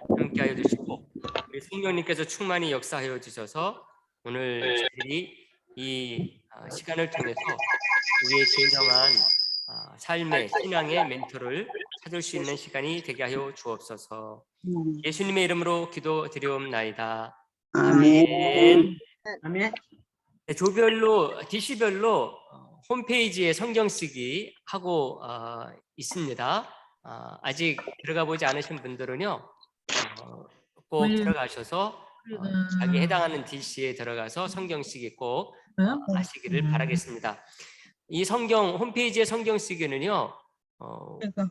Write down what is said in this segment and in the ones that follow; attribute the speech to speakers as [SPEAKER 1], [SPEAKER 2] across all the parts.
[SPEAKER 1] 함께하여 주시고 우리 성령님께서 충만히 역사하여 주셔서 오늘 저희들이 이 시간을 통해서 우리의 진정한 삶의 신앙의 멘토를 찾을 수 있는 시간이 되게 하여 주옵소서. 예수님의 이름으로 기도드리옵나이다.
[SPEAKER 2] 아멘.
[SPEAKER 1] 아멘.
[SPEAKER 2] 아멘.
[SPEAKER 1] 네, 조별로 DC별로 홈페이지에 성경 쓰기 하고 있습니다. 아직 들어가 보지 않으신 분들은요 꼭 들어가셔서 자기 해당하는 DC에 들어가서 성경 쓰기 꼭 하시기를 바라겠습니다. 이 성경 홈페이지의 성경 쓰기는요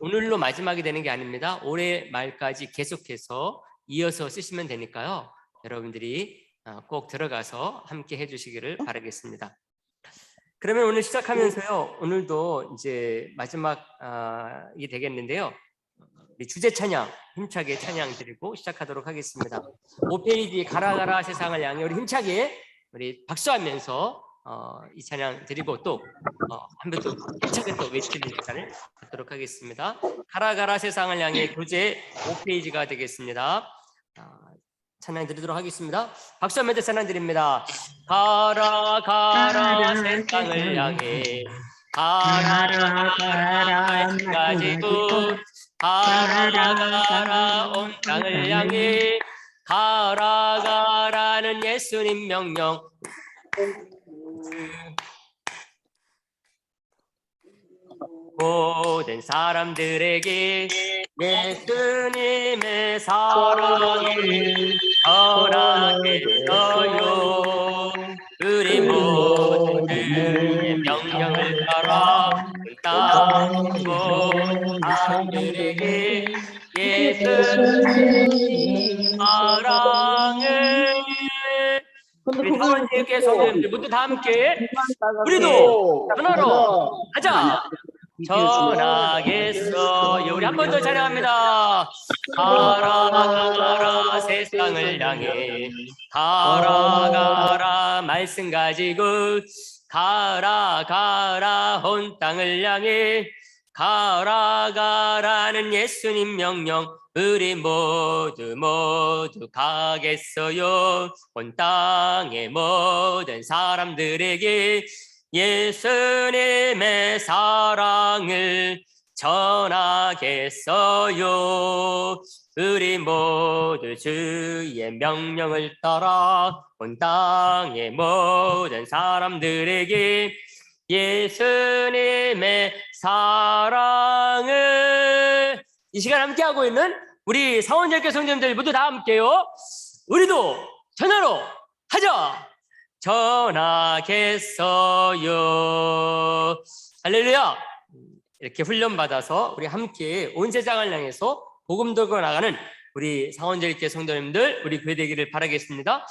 [SPEAKER 1] 오늘로 마지막이 되는 게 아닙니다. 올해 말까지 계속해서 이어서 쓰시면 되니까요. 여러분들이 꼭 들어가서 함께 해주시기를 바라겠습니다. 그러면 오늘 시작하면서요. 오늘도 이제 마지막이 되겠는데요. 우리 주제 찬양 힘차게 찬양 드리고 시작하도록 하겠습니다. 5페이지 가라 가라 세상을 향해 우리 힘차게 우리 박수하면서 이 찬양 드리고 또 한 번 또 힘차게 또 외치는 시간을 갖도록 하겠습니다. 가라 가라 세상을 향해 교재 5페이지가 되겠습니다. 찬양 드리도록 하겠습니다. 박수하면서 찬양 드립니다. 가라 가라 세상을 향해 가라 가라 가지고 가라 가라 온 땅을 향해 가라 가라는 예수님 명령 모든 사람들에게 예수님의 사랑을 전하겠어요. 우리 모두의 명령을 따라 땅과 사람들에게 예수님의 사랑을 우리 사원님께 성도님들 모두 다 함께 우리도 전하러 가자. 전하겠어요. 우리 한 번 더 찬양합니다. 가라 가라 세상을 향해 가라 가라 말씀 가지고 가라 가라 온 땅을 향해 가라 가라는 예수님 명령 우리 모두 가겠어요. 온 땅의 모든 사람들에게 예수님의 사랑을 전하겠어요. 우리 모두 주의 명령을 따라 온 땅의 모든 사람들에게 예수님의 사랑을 이 시간 함께하고 있는 우리 사원절교 성도님들 모두 다 함께요. 우리도 전하러 하자. 전하겠어요. 할렐루야. 이렇게 훈련받아서 우리 함께 온 세상을 향해서 복음 들고 나가는 우리 사원절교 성도님들 우리 교회 되기를 바라겠습니다.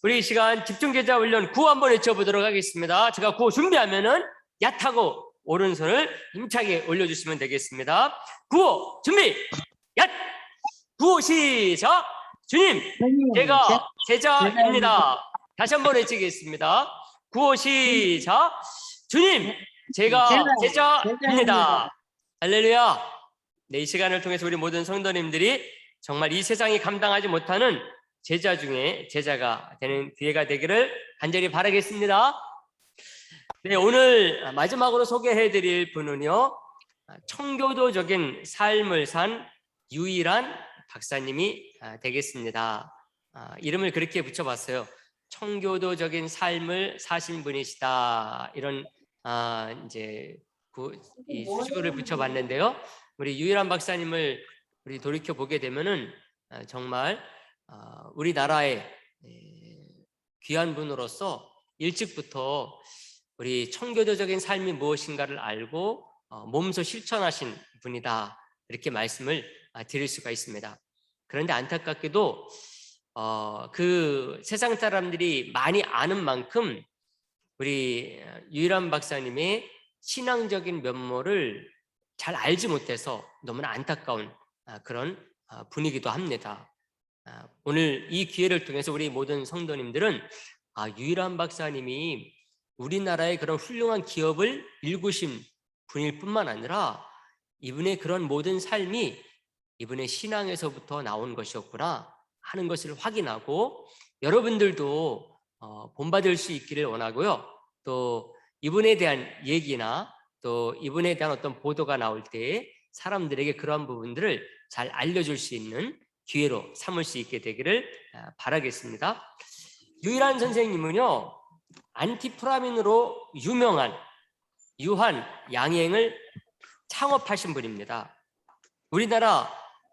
[SPEAKER 1] 우리 이 시간 집중제자 훈련 구호 한번 외쳐보도록 하겠습니다. 제가 구호 준비하면은 얏하고 오른손을 힘차게 올려주시면 되겠습니다. 구호 준비 얏. 구호 시작. 주님 제가 제자입니다. 다시 한번 외치겠습니다. 구호 시작. 주님 제가 제자입니다. 할렐루야. 네, 이 시간을 통해서 우리 모든 성도님들이 정말 이 세상이 감당하지 못하는 제자 중에 제자가 되는 기회가 되기를 간절히 바라겠습니다. 네, 오늘 마지막으로 소개해드릴 분은요 청교도적인 삶을 산 유일한 박사님이 되겠습니다. 이름을 그렇게 붙여봤어요. 청교도적인 삶을 사신 분이시다. 이런 이제 이 수식어를 붙여봤는데요. 우리 유일한 박사님을 우리 돌이켜 보게 되면은 정말 우리나라의 귀한 분으로서 일찍부터 우리 청교도적인 삶이 무엇인가를 알고 몸소 실천하신 분이다. 이렇게 말씀을 드릴 수가 있습니다. 그런데 안타깝게도 그 세상 사람들이 많이 아는 만큼 우리 유일한 박사님의 신앙적인 면모를 잘 알지 못해서 너무나 안타까운 그런 분이기도 합니다. 오늘 이 기회를 통해서 우리 모든 성도님들은 유일한 박사님이 우리나라의 그런 훌륭한 기업을 일구신 분일 뿐만 아니라 이분의 그런 모든 삶이 이분의 신앙에서부터 나온 것이었구나 하는 것을 확인하고 여러분들도 본받을 수 있기를 원하고요. 또 이분에 대한 얘기나 또 이분에 대한 어떤 보도가 나올 때 사람들에게 그러한 부분들을 잘 알려줄 수 있는 기회로 삼을 수 있게 되기를 바라겠습니다. 유일한 선생님은요, 안티프라민으로 유명한 유한 양행을 창업하신 분입니다. 우리나라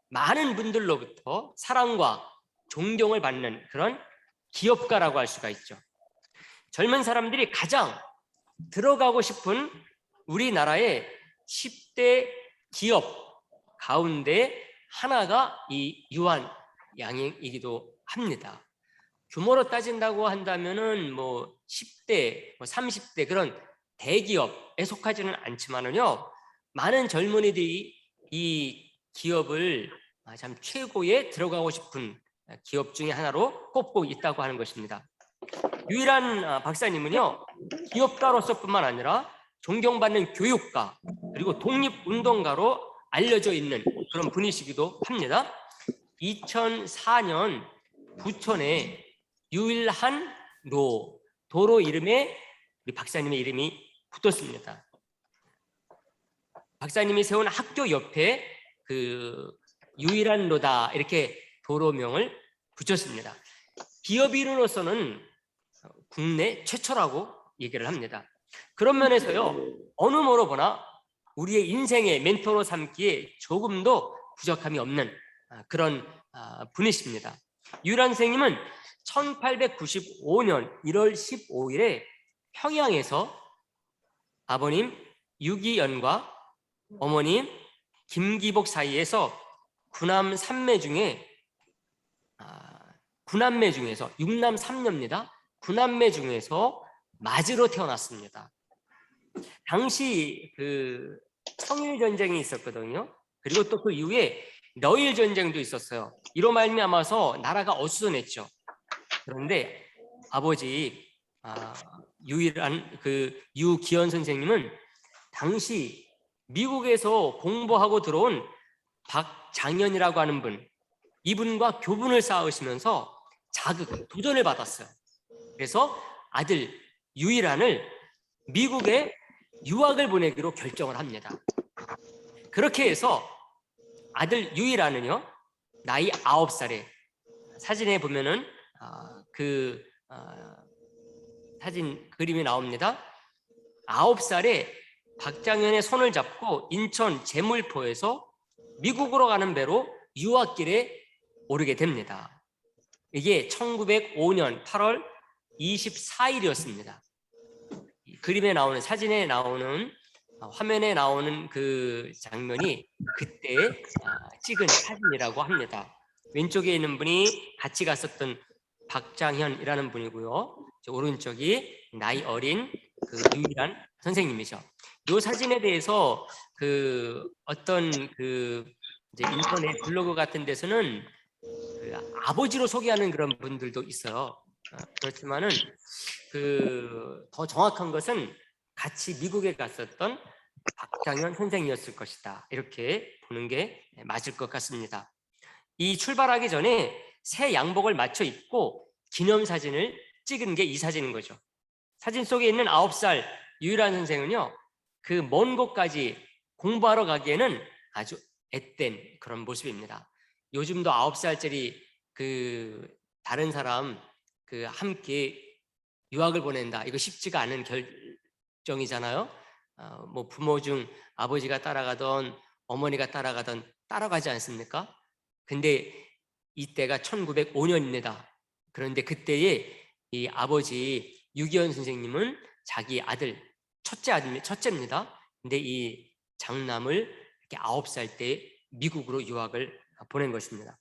[SPEAKER 1] 많은 분들로부터 사랑과 존경을 받는 그런 기업가라고 할 수가 있죠. 젊은 사람들이 가장 들어가고 싶은 우리나라의 10대 기업 가운데 하나가 이 유한 양행이기도 합니다. 규모로 따진다고 한다면은 뭐 10대, 30대 그런 대기업에 속하지는 않지만은요, 많은 젊은이들이 이 기업을 참 최고에 들어가고 싶은 기업 중에 하나로 꼽고 있다고 하는 것입니다. 유일한 박사님은요, 기업가로서뿐만 아니라 존경받는 교육가 그리고 독립운동가로 알려져 있는 그런 분이시기도 합니다. 2004년 부천에 유일한 도로 이름에 우리 박사님의 이름이 붙었습니다. 박사님이 세운 학교 옆에 그 유일한 로다 이렇게 도로명을 붙였습니다. 기업인으로서는 국내 최초라고 얘기를 합니다. 그런 면에서요, 어느 뭐로 보나 우리의 인생의 멘토로 삼기에 조금도 부족함이 없는 그런 분이십니다. 유일한 선생님은 1895년 1월 15일에 평양에서 아버님 유기연과 어머님 김기복 사이에서 구남 3매 중에 9남매 중에서 6남 3녀입니다. 9남매 중에서 맞으로 태어났습니다. 당시 그 청일 전쟁이 있었거든요. 그리고 또 그 이후에 러일 전쟁도 있었어요. 이로 말미암아서 나라가 어수선했죠. 그런데 아버지 유일한 그 유기현 선생님은 당시 미국에서 공부하고 들어온 박장현이라고 하는 분, 이분과 교분을 쌓으시면서 도전을 받았어요. 그래서 아들 유일한을 미국에 유학을 보내기로 결정을 합니다. 그렇게 해서 아들 유일한은요, 나이 9살에 사진에 보면은 사진 그림이 나옵니다. 9살에 박장현의 손을 잡고 인천 제물포에서 미국으로 가는 배로 유학길에 오르게 됩니다. 이게 1905년 8월 24일이었습니다. 그림에 나오는, 사진에 나오는, 화면에 나오는 그 장면이 그때 찍은 사진이라고 합니다. 왼쪽에 있는 분이 같이 갔었던 박장현이라는 분이고요. 오른쪽이 나이 어린 그 유일한 선생님이죠. 이 사진에 대해서 어떤 이제 인터넷 블로그 같은 데서는 아버지로 소개하는 그런 분들도 있어요. 그렇지만은 더 정확한 것은 같이 미국에 갔었던 박장현 선생이었을 것이다. 이렇게 보는 게 맞을 것 같습니다. 이 출발하기 전에 새 양복을 맞춰 입고 기념사진을 찍은 게 이 사진인 거죠. 사진 속에 있는 9살 유일한 선생은요, 그 먼 곳까지 공부하러 가기에는 아주 앳된 그런 모습입니다. 요즘도 9살짜리 다른 사람 함께 유학을 보낸다, 이거 쉽지가 않은 결정이잖아요. 뭐 부모 중 아버지가 따라가던 어머니가 따라가던 따라가지 않습니까? 근데 이때가 1905년입니다. 그런데 그때에 이 아버지 유기현 선생님은 자기 아들 첫째입니다. 근데 이 장남을 이렇게 9살 때 미국으로 유학을 보낸 것입니다.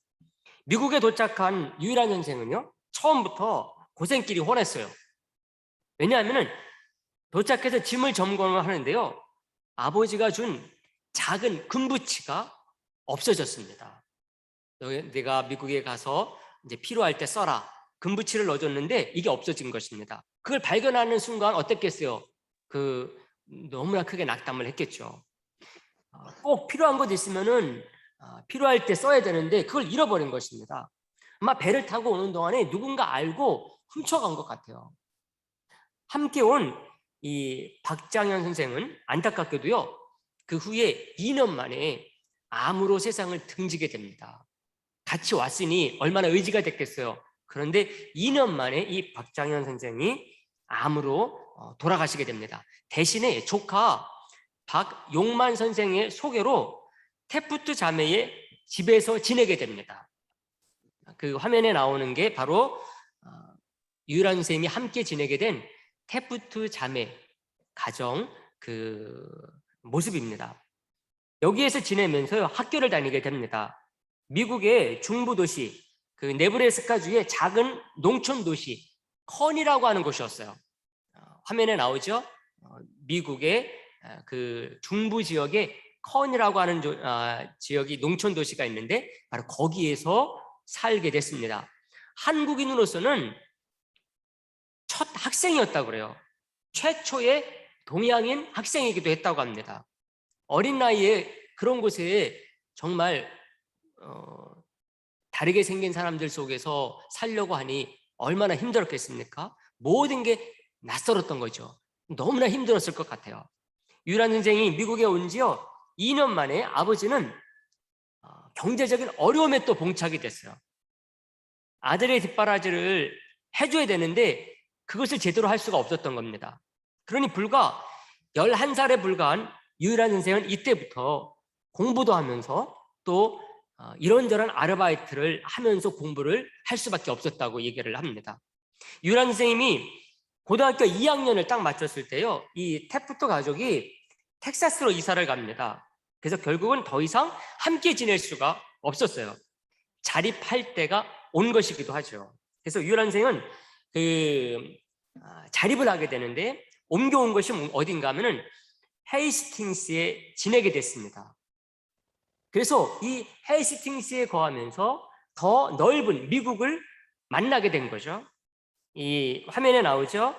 [SPEAKER 1] 미국에 도착한 유일한 선생은요, 처음부터 고생길이 훤했어요. 왜냐하면 도착해서 짐을 점검을 하는데요, 아버지가 준 작은 금부치가 없어졌습니다. 내가 미국에 가서 이제 필요할 때 써라, 금부치를 넣어줬는데 이게 없어진 것입니다. 그걸 발견하는 순간 어땠겠어요? 너무나 크게 낙담을 했겠죠. 꼭 필요한 것 있으면은 필요할 때 써야 되는데 그걸 잃어버린 것입니다. 아마 배를 타고 오는 동안에 누군가 알고 훔쳐간 것 같아요. 함께 온 이 박장현 선생은 안타깝게도요, 그 후에 2년 만에 암으로 세상을 등지게 됩니다. 같이 왔으니 얼마나 의지가 됐겠어요. 그런데 2년 만에 이 박장현 선생이 암으로 돌아가시게 됩니다. 대신에 조카 박용만 선생의 소개로 테프트 자매의 집에서 지내게 됩니다. 그 화면에 나오는 게 바로 유일한 선생님이 함께 지내게 된 테프트 자매 가정 그 모습입니다. 여기에서 지내면서 학교를 다니게 됩니다. 미국의 중부 도시 그 네브래스카주의 작은 농촌 도시 컨이라고 하는 곳이었어요. 화면에 나오죠? 미국의 그 중부 지역에 컨이라고 하는 지역이 농촌 도시가 있는데 바로 거기에서 살게 됐습니다. 한국인으로서는 첫 학생이었다고 그래요. 최초의 동양인 학생이기도 했다고 합니다. 어린 나이에 그런 곳에 정말 다르게 생긴 사람들 속에서 살려고 하니 얼마나 힘들었겠습니까? 모든 게 낯설었던 거죠. 너무나 힘들었을 것 같아요. 유란 선생이 미국에 온 지요 2년 만에 아버지는 경제적인 어려움에 또 봉착이 됐어요. 아들의 뒷바라지를 해줘야 되는데 그것을 제대로 할 수가 없었던 겁니다. 그러니 불과 11살에 불과한 유일한 선생은 이때부터 공부도 하면서 또 이런저런 아르바이트를 하면서 공부를 할 수밖에 없었다고 얘기를 합니다. 유일한 선생님이 고등학교 2학년을 딱 마쳤을 때요, 이 테프트 가족이 텍사스로 이사를 갑니다. 그래서 결국은 더 이상 함께 지낼 수가 없었어요. 자립할 때가 온 것이기도 하죠. 그래서 유일한 선생은 자립을 하게 되는데 옮겨온 것이 어딘가 하면은 헤이스팅스에 지내게 됐습니다. 그래서 이 헤이스팅스에 거하면서 더 넓은 미국을 만나게 된 거죠. 이 화면에 나오죠.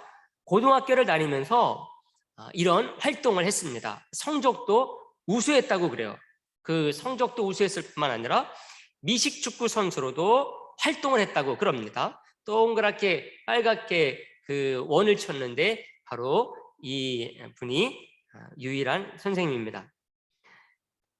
[SPEAKER 1] 고등학교를 다니면서 이런 활동을 했습니다. 성적도 우수했다고 그래요. 그 성적도 우수했을 뿐만 아니라 미식축구 선수로도 활동을 했다고 그럽니다. 동그랗게 빨갛게 그 원을 쳤는데 바로 이 분이 유일한 선생님입니다.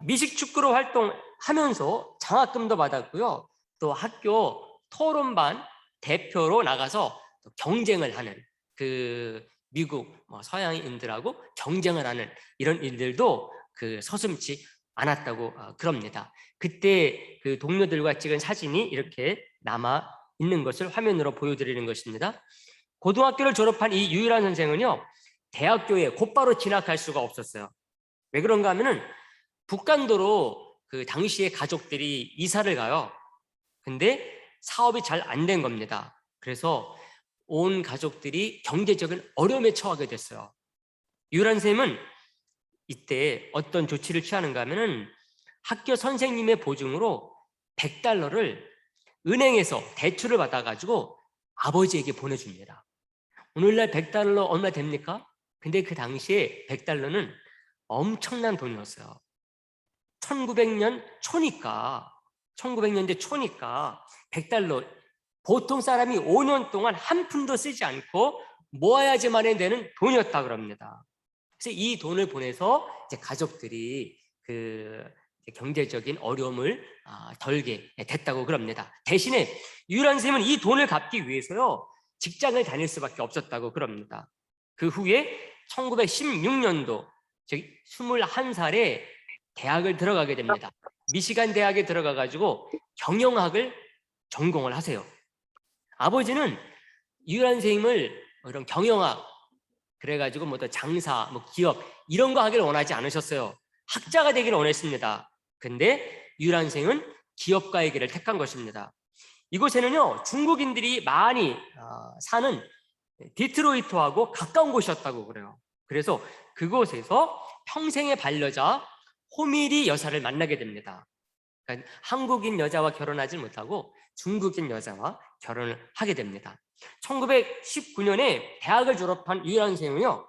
[SPEAKER 1] 미식축구로 활동하면서 장학금도 받았고요. 또 학교 토론반 대표로 나가서 경쟁을 하는 그 미국 서양인들하고 경쟁을 하는 이런 일들도 그 서슴지 않았다고 그럽니다. 그때 그 동료들과 찍은 사진이 이렇게 남아 있는 것을 화면으로 보여드리는 것입니다. 고등학교를 졸업한 이 유일한 선생은요, 대학교에 곧바로 진학할 수가 없었어요. 왜 그런가 하면은 북간도로 그 당시에 가족들이 이사를 가요. 근데 사업이 잘 안 된 겁니다. 그래서 온 가족들이 경제적인 어려움에 처하게 됐어요. 유일한 선생님은 이때 어떤 조치를 취하는가 하면은 학교 선생님의 보증으로 $100를 은행에서 대출을 받아가지고 아버지에게 보내줍니다. 오늘날 $100 얼마 됩니까? 근데 그 당시에 $100는 엄청난 돈이었어요. 1900년 초니까 1900년대 초니까 $100 보통 사람이 5년 동안 한 푼도 쓰지 않고 모아야지만 되는 돈이었다 그럽니다. 그래서 이 돈을 보내서 이제 가족들이 그 경제적인 어려움을 덜게 됐다고 그럽니다. 대신에 유일한 선생님은 이 돈을 갚기 위해서요 직장을 다닐 수밖에 없었다고 그럽니다. 그 후에 1916년도 즉 21살에 대학을 들어가게 됩니다. 미시간 대학에 들어가 가지고 경영학을 전공을 하세요. 아버지는 유일한 선생님을 이런 경영학 그래가지고 뭐 장사, 뭐 기업 이런 거 하기를 원하지 않으셨어요. 학자가 되기를 원했습니다. 근데 유일한 선생은 기업가의 길을 택한 것입니다. 이곳에는요 중국인들이 많이 사는 디트로이트하고 가까운 곳이었다고 그래요. 그래서 그곳에서 평생의 반려자 호미리 여사를 만나게 됩니다. 그러니까 한국인 여자와 결혼하지 못하고 중국인 여자와 결혼을 하게 됩니다. 1919년에 대학을 졸업한 유일한 선생은요,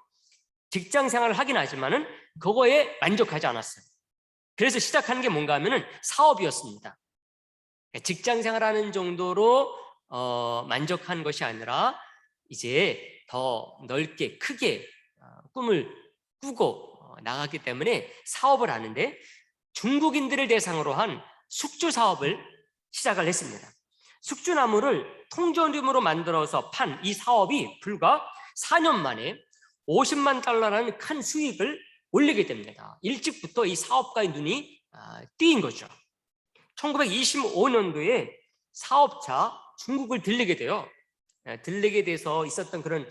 [SPEAKER 1] 직장 생활을 하긴 하지만은 그거에 만족하지 않았어요. 그래서 1920년대 그래서 시작한 게 뭔가 하면은 사업이었습니다. 직장 생활하는 정도로 만족한 것이 아니라 이제 더 넓게 크게 꿈을 꾸고 나갔기 때문에 사업을 하는데 중국인들을 대상으로 한 숙주 사업을 시작을 했습니다. 숙주나무를 통조림으로 만들어서 판 이 사업이 불과 4년 만에 50만 달러라는 큰 수익을 올리게 됩니다. 일찍부터 이 사업가의 눈이 띄인 거죠. 1925년도에 사업차 중국을 들리게 돼요. 들리게 돼서 있었던 그런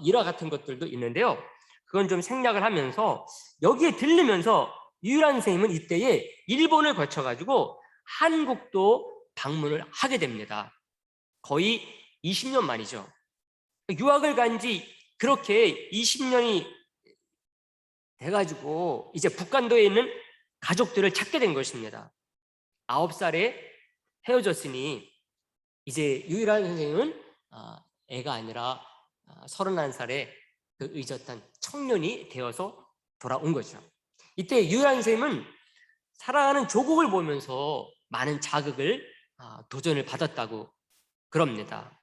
[SPEAKER 1] 일화 같은 것들도 있는데요. 그건 좀 생략을 하면서 여기에 들리면서 유일한 선생님은 이때에 일본을 거쳐가지고 한국도 방문을 하게 됩니다. 거의 20년 만이죠. 유학을 간 지 그렇게 20년이 돼가지고 이제 북한도에 있는 가족들을 찾게 된 것입니다. 9살에 헤어졌으니 이제 유일한 선생님은 애가 아니라 31살에 그 의젓한 청년이 되어서 돌아온 거죠. 이때 유일한 선생님은 살아가는 조국을 보면서 많은 자극을 도전을 받았다고 그럽니다.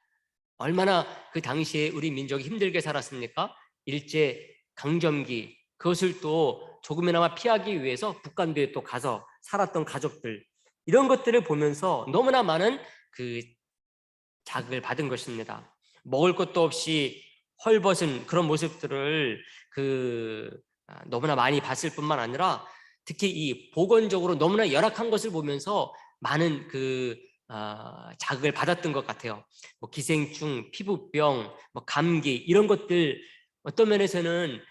[SPEAKER 1] 얼마나 그 당시에 우리 민족이 힘들게 살았습니까? 일제 강점기, 그것을 또 조금이나마 피하기 위해서 북한도에 또 가서 살았던 가족들, 이런 것들을 보면서 너무나 많은 그 자극을 받은 것입니다. 먹을 것도 없이 헐벗은 그런 모습들을 너무나 많이 봤을 뿐만 아니라 특히 이 보건적으로 너무나 열악한 것을 보면서 많은 자극을 받았던 것 같아요. 뭐 기생충, 피부병, 뭐 감기, 이런 것들 어떤 면에서는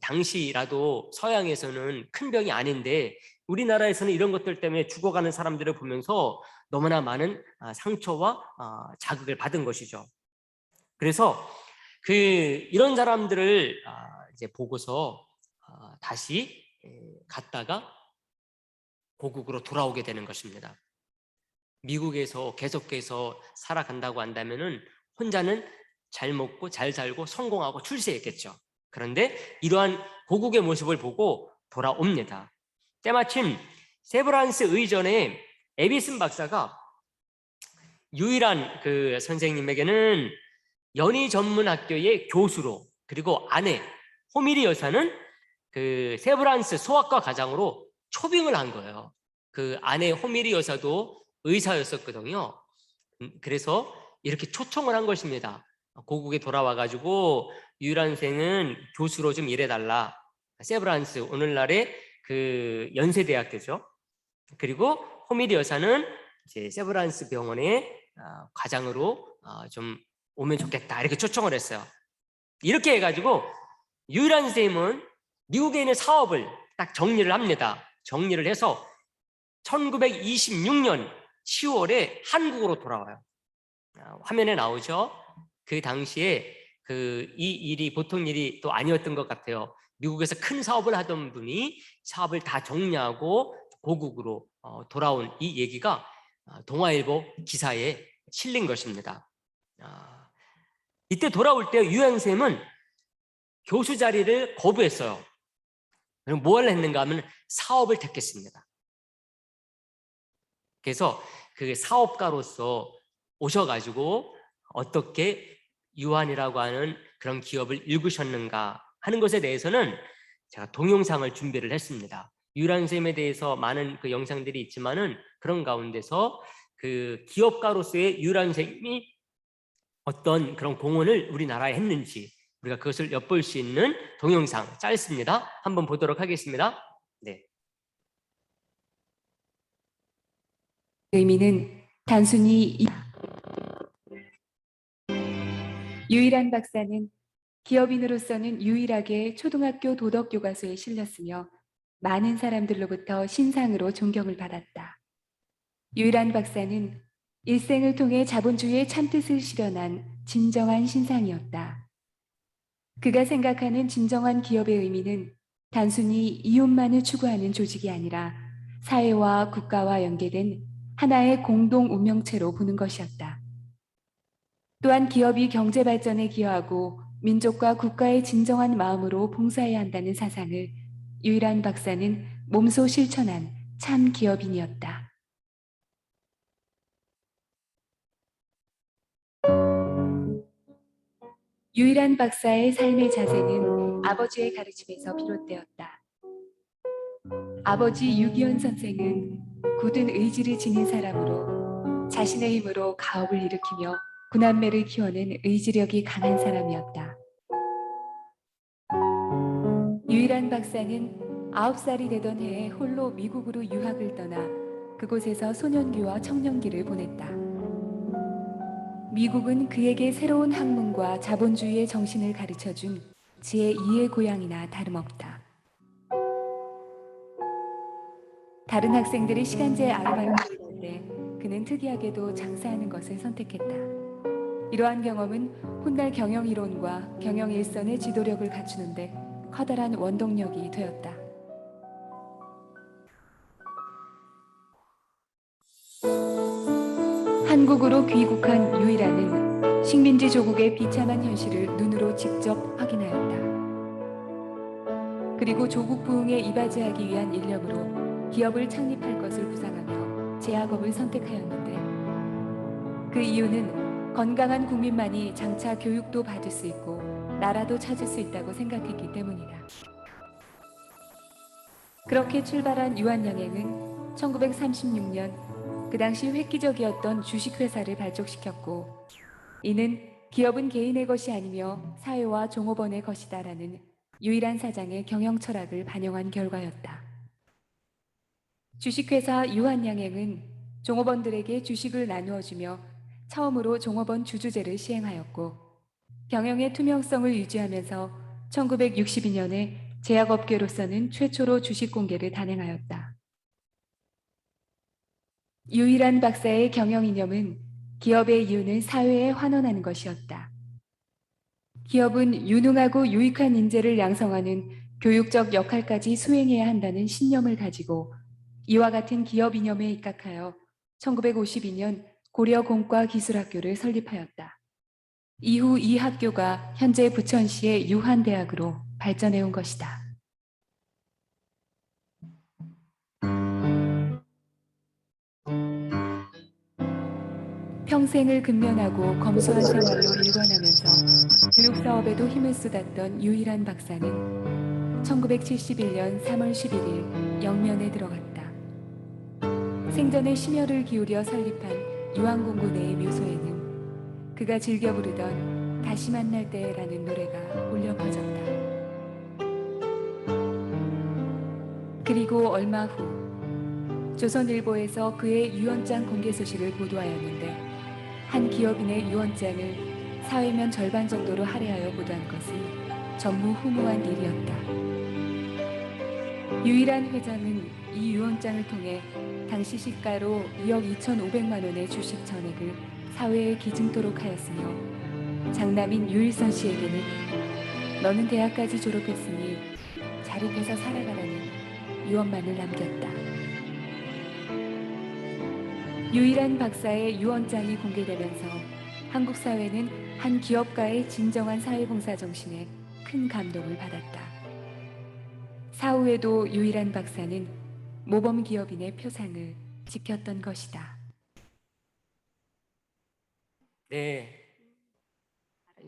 [SPEAKER 1] 당시라도 서양에서는 큰 병이 아닌데 우리나라에서는 이런 것들 때문에 죽어가는 사람들을 보면서 너무나 많은 상처와 자극을 받은 것이죠. 그래서 이런 사람들을 이제 보고서 다시 갔다가 고국으로 돌아오게 되는 것입니다. 미국에서 계속해서 살아간다고 한다면은 혼자는 잘 먹고 잘 살고 성공하고 출세했겠죠. 그런데 이러한 고국의 모습을 보고 돌아옵니다. 때마침 세브란스 의전에 에비슨 박사가 유일한 그 선생님에게는 연희 전문 학교의 교수로, 그리고 아내 호미리 여사는 그 세브란스 소아과 과장으로 초빙을 한 거예요. 그 아내 호미리 여사도 의사였었거든요. 그래서 이렇게 초청을 한 것입니다. 고국에 돌아와 가지고 유일한 선생은 교수로 좀 일해달라. 세브란스, 오늘날의 그 연세대학교죠. 그리고 호미리 여사는 이제 세브란스 병원의 과장으로 좀 오면 좋겠다, 이렇게 초청을 했어요. 이렇게 해가지고 유일한 선생님은 미국에 있는 사업을 딱 정리를 합니다. 정리를 해서 1926년 10월에 한국으로 돌아와요. 화면에 나오죠. 그 당시에 이 일이 보통 일이 또 아니었던 것 같아요. 미국에서 큰 사업을 하던 분이 사업을 다 정리하고 고국으로 돌아온 이 얘기가 동아일보 기사에 실린 것입니다. 이때 돌아올 때 유현 쌤은 교수 자리를 거부했어요. 그럼 뭘 했는가 하면 사업을 택했습니다. 그래서 그 사업가로서 오셔가지고 어떻게 유한이라고 하는 그런 기업을 일구셨는가 하는 것에 대해서는 제가 동영상을 준비를 했습니다. 유한 쌤에 대해서 많은 그 영상들이 있지만은 그런 가운데서 그 기업가로서의 유한 쌤이 어떤 그런 공헌을 우리나라에 했는지 우리가 그것을 엿볼 수 있는 동영상 짧습니다. 한번 보도록 하겠습니다. 네.
[SPEAKER 2] 의미는 단순히 유일한 박사는 기업인으로서는 유일하게 초등학교 도덕교과서에 실렸으며 많은 사람들로부터 신상으로 존경을 받았다. 유일한 박사는 일생을 통해 자본주의의 참뜻을 실현한 진정한 신상이었다. 그가 생각하는 진정한 기업의 의미는 단순히 이윤만을 추구하는 조직이 아니라 사회와 국가와 연계된 하나의 공동 운명체로 보는 것이었다. 또한 기업이 경제 발전에 기여하고 민족과 국가의 진정한 마음으로 봉사해야 한다는 사상을 유일한 박사는 몸소 실천한 참 기업인이었다. 유일한 박사의 삶의 자세는 아버지의 가르침에서 비롯되었다. 아버지 유기현 선생은 굳은 의지를 지닌 사람으로 자신의 힘으로 가업을 일으키며 구남매를 키워낸 의지력이 강한 사람이었다. 유일한 박사는 9살이 되던 해에 홀로 미국으로 유학을 떠나 그곳에서 소년기와 청년기를 보냈다. 미국은 그에게 새로운 학문과 자본주의의 정신을 가르쳐준 제2의 고향이나 다름없다. 다른 학생들이 시간제 아르바이트를 할 때 그는 특이하게도 장사하는 것을 선택했다. 이러한 경험은 훗날 경영이론과 경영일선의 지도력을 갖추는데 커다란 원동력이 되었다. 한국으로 귀국한 유일한은 식민지 조국의 비참한 현실을 눈으로 직접 확인하였다. 그리고 조국 부흥에 이바지하기 위한 일념으로 기업을 창립할 것을 구상하며 제약업을 선택하였는데 그 이유는 건강한 국민만이 장차 교육도 받을 수 있고 나라도 찾을 수 있다고 생각했기 때문이다. 그렇게 출발한 유한양행은 1936년 그 당시 획기적이었던 주식회사를 발족시켰고 이는 기업은 개인의 것이 아니며 사회와 종업원의 것이다라는 유일한 사장의 경영 철학을 반영한 결과였다. 주식회사 유한양행은 종업원들에게 주식을 나누어주며 처음으로 종업원 주주제를 시행하였고 경영의 투명성을 유지하면서 1962년에 제약업계로서는 최초로 주식 공개를 단행하였다. 유일한 박사의 경영 이념은 기업의 이유는 사회에 환원하는 것이었다. 기업은 유능하고 유익한 인재를 양성하는 교육적 역할까지 수행해야 한다는 신념을 가지고 이와 같은 기업 이념에 입각하여 1952년 고려공과기술학교를 설립하였다. 이후 이 학교가 현재 부천시의 유한대학으로 발전해온 것이다. 평생을 근면하고 검소한 생활로 일관하면서 교육사업에도 힘을 쏟았던 유일한 박사는 1971년 3월 11일 영면에 들어갔다. 생전에 심혈을 기울여 설립한 유한공고 내의 묘소에는 그가 즐겨 부르던 다시 만날 때라는 노래가 울려 퍼졌다. 그리고 얼마 후 조선일보에서 그의 유언장 공개 소식을 보도하였는데 한 기업인의 유언장을 사회면 절반 정도로 할애하여 보도한 것은 전무후무한 일이었다. 유일한 회장은 이 유언장을 통해 당시 시가로 2억 2,500만 원의 주식 전액을 사회에 기증토록 하였으며 장남인 유일선 씨에게는 너는 대학까지 졸업했으니 자립해서 살아가라는 유언만을 남겼다. 유일한 박사의 유언장이 공개되면서 한국 사회는 한 기업가의 진정한 사회봉사 정신에 큰 감동을 받았다. 사후에도 유일한 박사는 모범 기업인의 표상을 지켰던 것이다.
[SPEAKER 1] 네,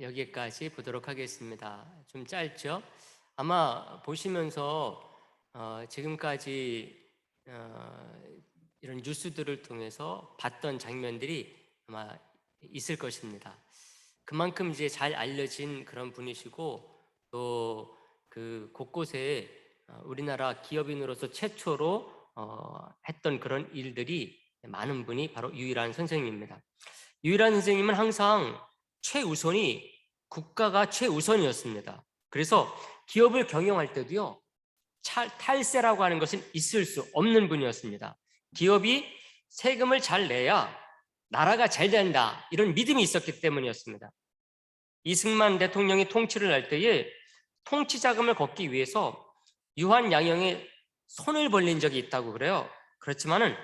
[SPEAKER 1] 여기까지 보도록 하겠습니다. 좀 짧죠? 아마 보시면서 지금까지 이런 뉴스들을 통해서 봤던 장면들이 아마 있을 것입니다. 그만큼 이제 잘 알려진 그런 분이시고 또 그 곳곳에 우리나라 기업인으로서 최초로 했던 그런 일들이 많은 분이 바로 유일한 선생님입니다. 유일한 선생님은 항상 최우선이 국가가 최우선이었습니다. 그래서 기업을 경영할 때도요, 탈세라고 하는 것은 있을 수 없는 분이었습니다. 기업이 세금을 잘 내야 나라가 잘 된다, 이런 믿음이 있었기 때문이었습니다. 이승만 대통령이 통치를 할 때에 통치 자금을 걷기 위해서 유한양영의 손을 벌린 적이 있다고 그래요. 그렇지만은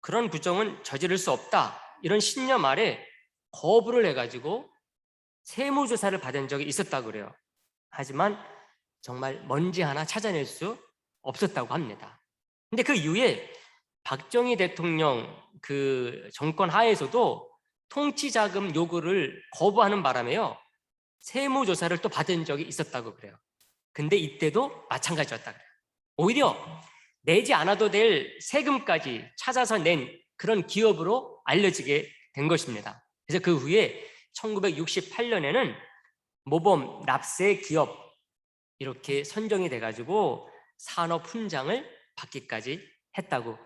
[SPEAKER 1] 그런 부정은 저지를 수 없다, 이런 신념 아래 거부를 해가지고 세무조사를 받은 적이 있었다고 그래요. 하지만 정말 먼지 하나 찾아낼 수 없었다고 합니다. 근데 그 이후에 박정희 대통령 그 정권 하에서도 통치자금 요구를 거부하는 바람에요, 세무조사를 또 받은 적이 있었다고 그래요. 근데 이때도 마찬가지였다 그래요. 오히려 내지 않아도 될 세금까지 찾아서 낸 그런 기업으로 알려지게 된 것입니다. 그래서 그 후에 1968년에는 모범 납세 기업 이렇게 선정이 돼가지고 산업 훈장을 받기까지 했다고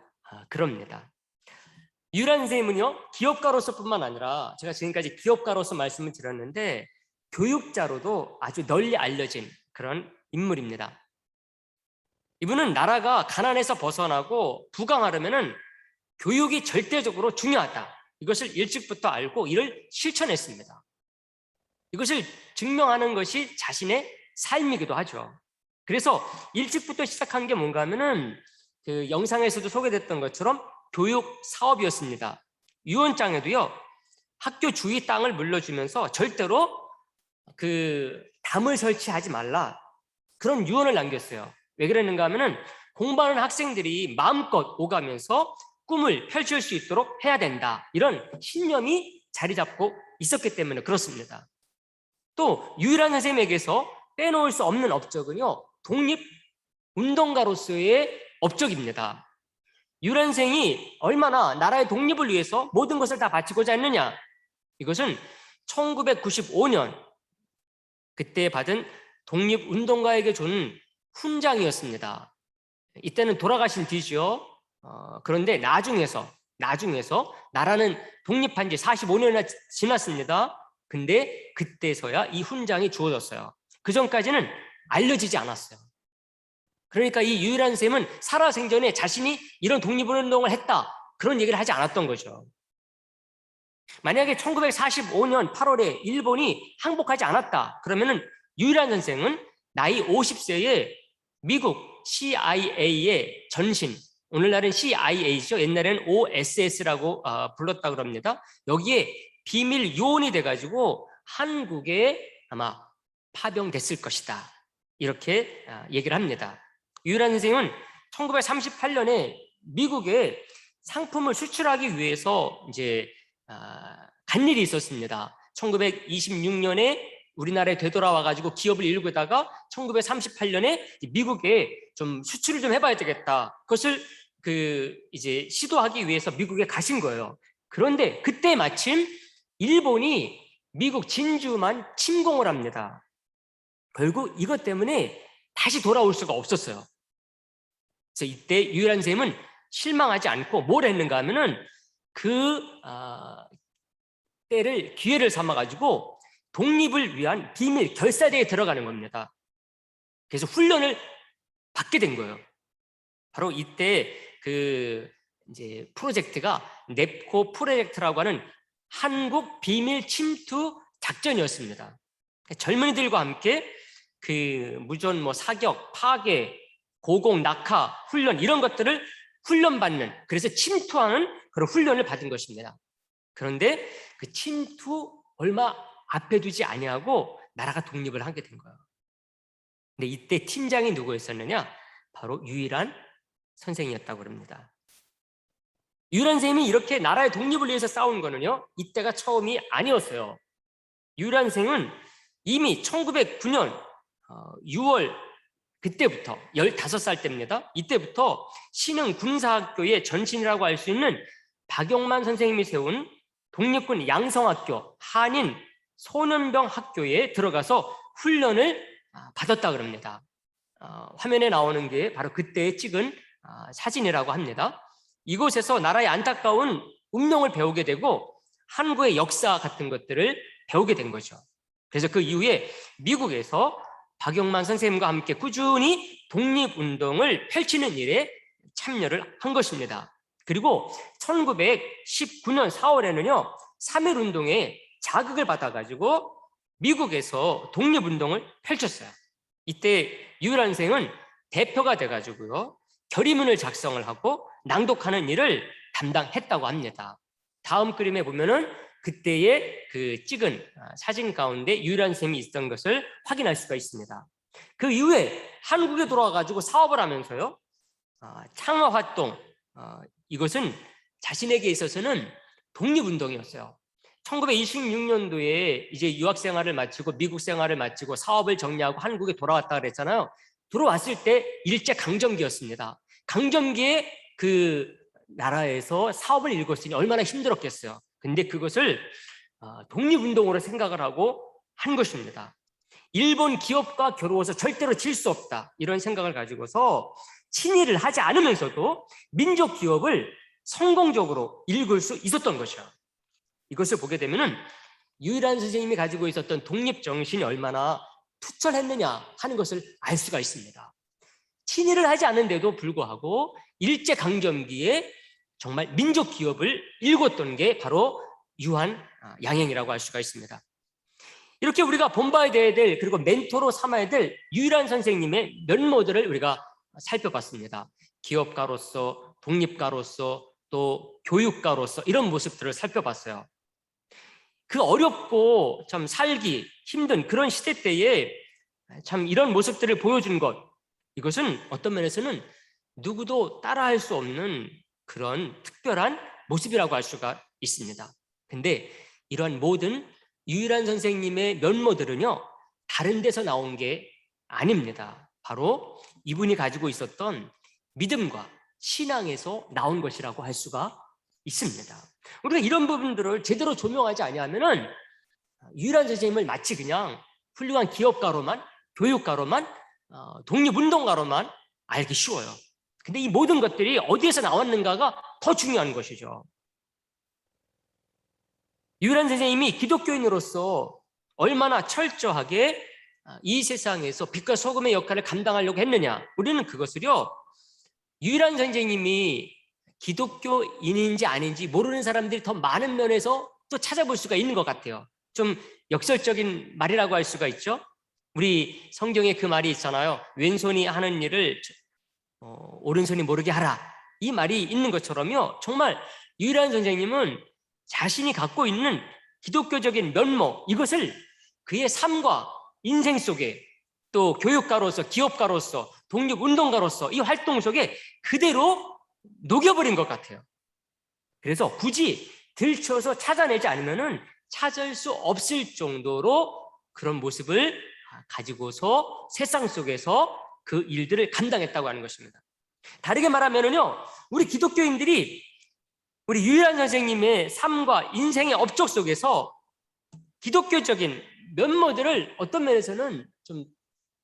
[SPEAKER 1] 그럽니다. 유일한 선생님은요, 기업가로서뿐만 아니라 제가 지금까지 기업가로서 말씀을 드렸는데 교육자로도 아주 널리 알려진 그런 인물입니다. 이분은 나라가 가난에서 벗어나고 부강하려면은 교육이 절대적으로 중요하다, 이것을 일찍부터 알고 이를 실천했습니다. 이것을 증명하는 것이 자신의 삶이기도 하죠. 그래서 일찍부터 시작한 게 뭔가 하면은 그 영상에서도 소개됐던 것처럼 교육 사업이었습니다. 유언장에도요, 학교 주위 땅을 물려주면서 절대로 그 담을 설치하지 말라, 그런 유언을 남겼어요. 왜 그랬는가 하면은 공부하는 학생들이 마음껏 오가면서 꿈을 펼칠 수 있도록 해야 된다, 이런 신념이 자리 잡고 있었기 때문에 그렇습니다. 또 유일한 선생님에게서 빼놓을 수 없는 업적은요, 독립운동가로서의 업적입니다. 유일한 선생이 얼마나 나라의 독립을 위해서 모든 것을 다 바치고자 했느냐, 이것은 1995년 그때 받은 독립운동가에게 준 훈장이었습니다. 이때는 돌아가신 뒤죠. 그런데 나중에서 나라는 독립한 지 45년이나 지났습니다. 근데 그때서야 이 훈장이 주어졌어요. 그 전까지는 알려지지 않았어요. 그러니까 이 유일한 쌤은 살아생전에 자신이 이런 독립운동을 했다, 그런 얘기를 하지 않았던 거죠. 만약에 1945년 8월에 일본이 항복하지 않았다 그러면은 유일한 선생은 나이 50세에 미국 CIA의 전신, 오늘날은 CIA죠. 옛날에는 OSS라고 불렀다고 합니다. 여기에 비밀 요원이 돼가지고 한국에 아마 파병됐을 것이다, 이렇게 얘기를 합니다. 유일한 선생은 1938년에 미국에 상품을 수출하기 위해서 이제 간 일이 있었습니다. 1926년에 우리나라에 되돌아와가지고 기업을 일구다가 1938년에 미국에 좀 수출을 좀 해봐야 되겠다, 그것을 이제 시도하기 위해서 미국에 가신 거예요. 그런데 그때 마침 일본이 미국 진주만 침공을 합니다. 결국 이것 때문에 다시 돌아올 수가 없었어요. 그래서 이때 유일한 선생님은 실망하지 않고 뭘 했는가 하면은 때를 기회를 삼아가지고 독립을 위한 비밀 결사대에 들어가는 겁니다. 그래서 훈련을 받게 된 거예요. 바로 이때 이제 프로젝트가 넵코 프로젝트라고 하는 한국 비밀 침투 작전이었습니다. 젊은이들과 함께 무전 사격, 파괴, 고공, 낙하, 훈련, 이런 것들을 훈련받는, 그래서 침투하는 그런 훈련을 받은 것입니다. 그런데 그 침투 얼마 앞에 두지 아니하고 나라가 독립을 하게 된 거예요. 근데 이때 팀장이 누구였었느냐? 바로 유일한 선생이었다고 합니다. 유일한 선생님이 이렇게 나라의 독립을 위해서 싸운 거는요, 이때가 처음이 아니었어요. 유일한 선생은 이미 1909년 6월 그때부터 15살 때입니다. 이때부터 신흥 군사학교의 전신이라고 할 수 있는 박용만 선생님이 세운 독립군 양성학교 한인 소년병 학교에 들어가서 훈련을 받았다고 합니다. 화면에 나오는 게 바로 그때 찍은 사진이라고 합니다. 이곳에서 나라의 안타까운 운명을 배우게 되고 한국의 역사 같은 것들을 배우게 된 거죠. 그래서 그 이후에 미국에서 박용만 선생님과 함께 꾸준히 독립운동을 펼치는 일에 참여를 한 것입니다. 그리고 1919년 4월에는요 3.1운동에 자극을 받아가지고 미국에서 독립운동을 펼쳤어요. 이때 유일한 선생은 대표가 돼가지고요 결의문을 작성을 하고 낭독하는 일을 담당했다고 합니다. 다음 그림에 보면은 그때의 찍은 사진 가운데 유일한 선생님이 있던 것을 확인할 수가 있습니다. 그 이후에 한국에 돌아와가지고 사업을 하면서요 창화 활동, 이것은 자신에게 있어서는 독립운동이었어요. 1926년도에 이제 유학 생활을 마치고 미국 생활을 마치고 사업을 정리하고 한국에 돌아왔다 그랬잖아요. 들어왔을 때 일제 강점기였습니다. 강점기에 그 나라에서 사업을 일궜으니 얼마나 힘들었겠어요. 근데 그것을 독립운동으로 생각을 하고 한 것입니다. 일본 기업과 겨루어서 절대로 질 수 없다, 이런 생각을 가지고서 친일을 하지 않으면서도 민족 기업을 성공적으로 일굴 수 있었던 것이요. 이것을 보게 되면은 유일한 선생님이 가지고 있었던 독립 정신이 얼마나 투철했느냐 하는 것을 알 수가 있습니다. 친일을 하지 않은데도 불구하고 일제 강점기에 정말 민족 기업을 일궜던 게 바로 유한 양행이라고 할 수가 있습니다. 이렇게 우리가 본받아야 될, 그리고 멘토로 삼아야 될 유일한 선생님의 면모들을 우리가 살펴봤습니다. 기업가로서, 독립가로서, 또 교육가로서 이런 모습들을 살펴봤어요. 그 어렵고 참 살기 힘든 그런 시대 때에 참 이런 모습들을 보여준 것, 이것은 어떤 면에서는 누구도 따라할 수 없는 그런 특별한 모습이라고 할 수가 있습니다. 근데 이러한 모든 유일한 선생님의 면모들은요, 다른 데서 나온 게 아닙니다. 바로 이분이 가지고 있었던 믿음과 신앙에서 나온 것이라고 할 수가 있습니다. 우리가 이런 부분들을 제대로 조명하지 아니하면은 유일한 선생님을 마치 그냥 훌륭한 기업가로만, 교육가로만, 독립운동가로만 알기 쉬워요. 근데 이 모든 것들이 어디에서 나왔는가가 더 중요한 것이죠. 유일한 선생님이 기독교인으로서 얼마나 철저하게 이 세상에서 빛과 소금의 역할을 감당하려고 했느냐, 우리는 그것을요, 유일한 선생님이 기독교인인지 아닌지 모르는 사람들이 더 많은 면에서 또 찾아볼 수가 있는 것 같아요. 좀 역설적인 말이라고 할 수가 있죠. 우리 성경에 그 말이 있잖아요. 왼손이 하는 일을 오른손이 모르게 하라, 이 말이 있는 것처럼요, 정말 유일한 선생님은 자신이 갖고 있는 기독교적인 면모, 이것을 그의 삶과 인생 속에, 또 교육가로서, 기업가로서, 독립운동가로서 이 활동 속에 그대로 녹여버린 것 같아요. 그래서 굳이 들춰서 찾아내지 않으면은 찾을 수 없을 정도로 그런 모습을 가지고서 세상 속에서 그 일들을 감당했다고 하는 것입니다. 다르게 말하면은요, 우리 기독교인들이 우리 유일한 선생님의 삶과 인생의 업적 속에서 기독교적인 면모들을 어떤 면에서는 좀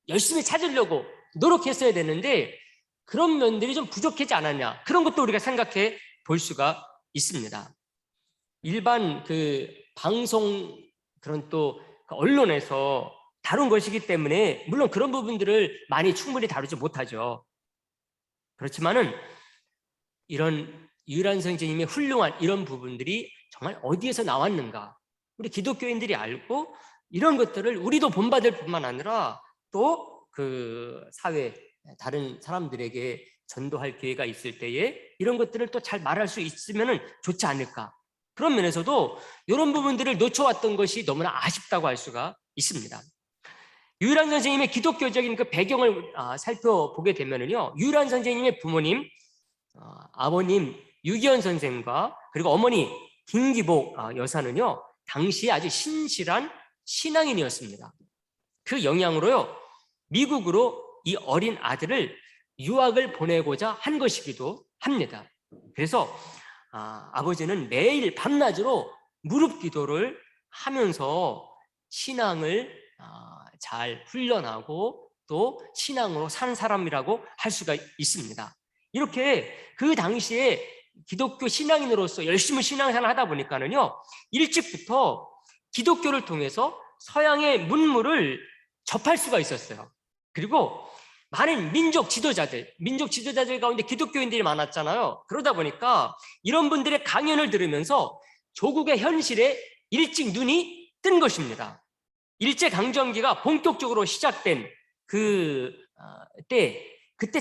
[SPEAKER 1] 열심히 찾으려고 노력했어야 되는데 그런 면들이 좀 부족하지 않았냐, 그런 것도 우리가 생각해 볼 수가 있습니다. 일반 그 방송, 그런 또 언론에서 다룬 것이기 때문에 물론 그런 부분들을 많이 충분히 다루지 못하죠. 그렇지만은 이런 유일한 선생님의 훌륭한 이런 부분들이 정말 어디에서 나왔는가, 우리 기독교인들이 알고 이런 것들을 우리도 본받을 뿐만 아니라 또 그 사회 다른 사람들에게 전도할 기회가 있을 때에 이런 것들을 또 잘 말할 수 있으면 좋지 않을까, 그런 면에서도 이런 부분들을 놓쳐왔던 것이 너무나 아쉽다고 할 수가 있습니다. 유일한 선생님의 기독교적인 그 배경을 살펴보게 되면은요, 유일한 선생님의 부모님, 아버님 유기현 선생과 그리고 어머니 김기복 여사는요, 당시에 아주 신실한 신앙인이었습니다. 그 영향으로요, 미국으로 이 어린 아들을 유학을 보내고자 한 것이기도 합니다. 그래서 아버지는 매일 밤낮으로 무릎 기도를 하면서 신앙을 잘 훈련하고 또 신앙으로 산 사람이라고 할 수가 있습니다. 이렇게 그 당시에 기독교 신앙인으로서 열심히 신앙생활을 하다 보니까는요, 일찍부터 기독교를 통해서 서양의 문물을 접할 수가 있었어요. 그리고 많은 민족 지도자들 가운데 기독교인들이 많았잖아요. 그러다 보니까 이런 분들의 강연을 들으면서 조국의 현실에 일찍 눈이 뜬 것입니다. 일제강점기가 본격적으로 시작된 그때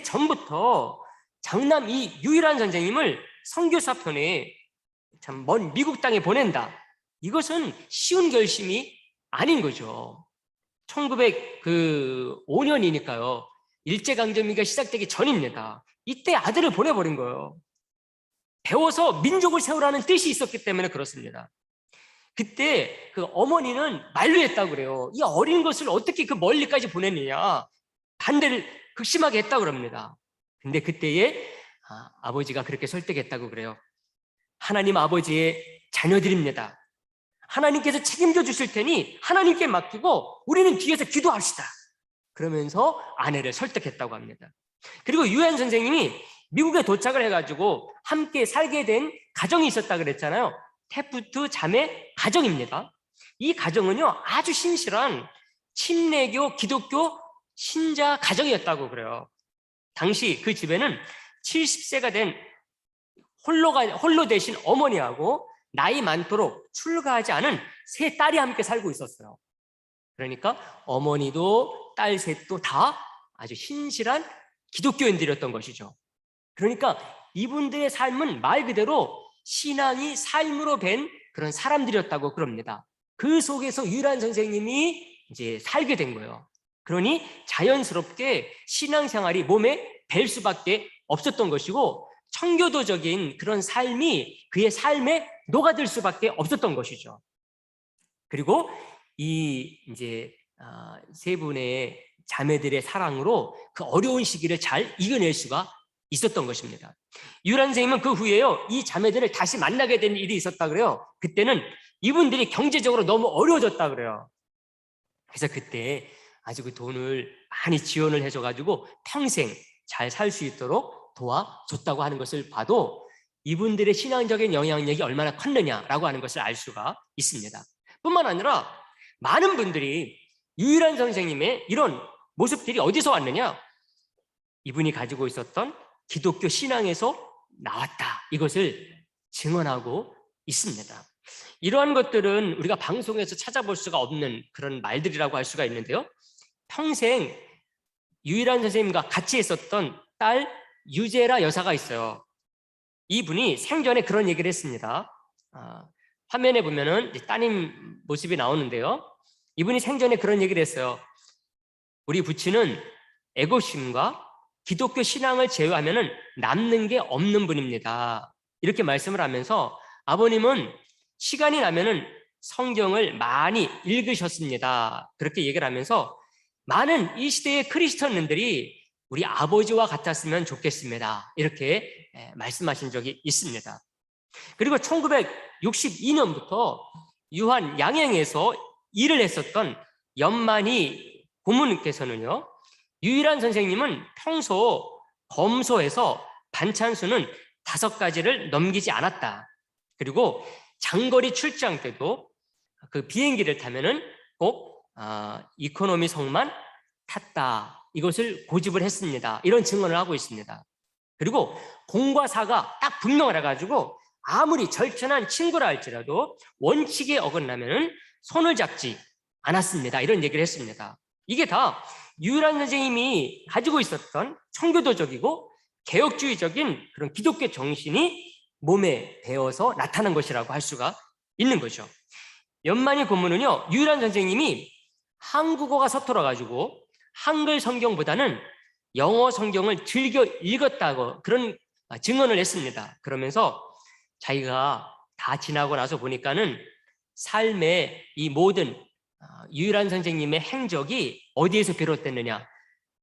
[SPEAKER 1] 전부터 장남 이 유일한 선생님을 선교사편에 참 먼 미국 땅에 보낸다, 이것은 쉬운 결심이 아닌 거죠. 1905년이니까요. 일제강점기가 시작되기 전입니다. 이때 아들을 보내버린 거예요. 배워서 민족을 세우라는 뜻이 있었기 때문에 그렇습니다. 그때 그 어머니는 만류했다고 그래요. 이 어린 것을 어떻게 그 멀리까지 보냈느냐, 반대를 극심하게 했다고 그럽니다. 근데 그때에 아버지가 그렇게 설득했다고 그래요. 하나님 아버지의 자녀들입니다. 하나님께서 책임져 주실 테니 하나님께 맡기고 우리는 뒤에서 기도합시다. 그러면서 아내를 설득했다고 합니다. 그리고 유엔 선생님이 미국에 도착을 해가지고 함께 살게 된 가정이 있었다 그랬잖아요. 테프트 자매 가정입니다. 이 가정은요, 아주 신실한 친례교 기독교 신자 가정이었다고 그래요. 당시 그 집에는 70세가 된 홀로 되신 어머니하고 나이 많도록 출가하지 않은 세 딸이 함께 살고 있었어요. 그러니까 어머니도 딸 셋도 다 아주 신실한 기독교인들이었던 것이죠. 그러니까 이분들의 삶은 말 그대로 신앙이 삶으로 뵌 그런 사람들이었다고 그럽니다. 그 속에서 유일한 선생님이 이제 살게 된 거예요. 그러니 자연스럽게 신앙생활이 몸에 뵐 수밖에 없었던 것이고 청교도적인 그런 삶이 그의 삶에 녹아들 수밖에 없었던 것이죠. 그리고 이 이제 세 분의 자매들의 사랑으로 그 어려운 시기를 잘 이겨낼 수가 있었던 것입니다. 유란 선생님은 그 후에요, 이 자매들을 다시 만나게 된 일이 있었다 그래요. 그때는 이분들이 경제적으로 너무 어려워졌다 그래요. 그래서 그때 아주 그 돈을 많이 지원을 해줘가지고 평생 잘 살 수 있도록 도와줬다고 하는 것을 봐도 이분들의 신앙적인 영향력이 얼마나 컸느냐라고 하는 것을 알 수가 있습니다. 뿐만 아니라 많은 분들이 유일한 선생님의 이런 모습들이 어디서 왔느냐? 이분이 가지고 있었던 기독교 신앙에서 나왔다. 이것을 증언하고 있습니다. 이러한 것들은 우리가 방송에서 찾아볼 수가 없는 그런 말들이라고 할 수가 있는데요. 평생 유일한 선생님과 같이 있었던 딸 유제라 여사가 있어요. 이분이 생전에 그런 얘기를 했습니다. 화면에 보면은 따님 모습이 나오는데요. 이분이 생전에 그런 얘기를 했어요. 우리 부친은 애고심과 기독교 신앙을 제외하면은 남는 게 없는 분입니다. 이렇게 말씀을 하면서 아버님은 시간이 나면은 성경을 많이 읽으셨습니다. 그렇게 얘기를 하면서 많은 이 시대의 크리스천들이 우리 아버지와 같았으면 좋겠습니다. 이렇게 말씀하신 적이 있습니다. 그리고 1962년부터 유한 양행에서 일을 했었던 연만희 고문께서는요, 유일한 선생님은 평소 검소해서 반찬수는 5가지를 넘기지 않았다. 그리고 장거리 출장 때도 그 비행기를 타면은 꼭 이코노미 성만 탔다. 이것을 고집을 했습니다. 이런 증언을 하고 있습니다. 그리고 공과 사가 딱 분명을 해가지고 아무리 절친한 친구라 할지라도 원칙에 어긋나면은 손을 잡지 않았습니다. 이런 얘기를 했습니다. 이게 다 유일한 선생님이 가지고 있었던 청교도적이고 개혁주의적인 그런 기독교 정신이 몸에 배어서 나타난 것이라고 할 수가 있는 거죠. 연만희 고문은요, 유일한 선생님이 한국어가 서툴어가지고 한글 성경보다는 영어 성경을 즐겨 읽었다고 그런 증언을 했습니다. 그러면서 자기가 다 지나고 나서 보니까는 삶의 이 모든 유일한 선생님의 행적이 어디에서 비롯됐느냐?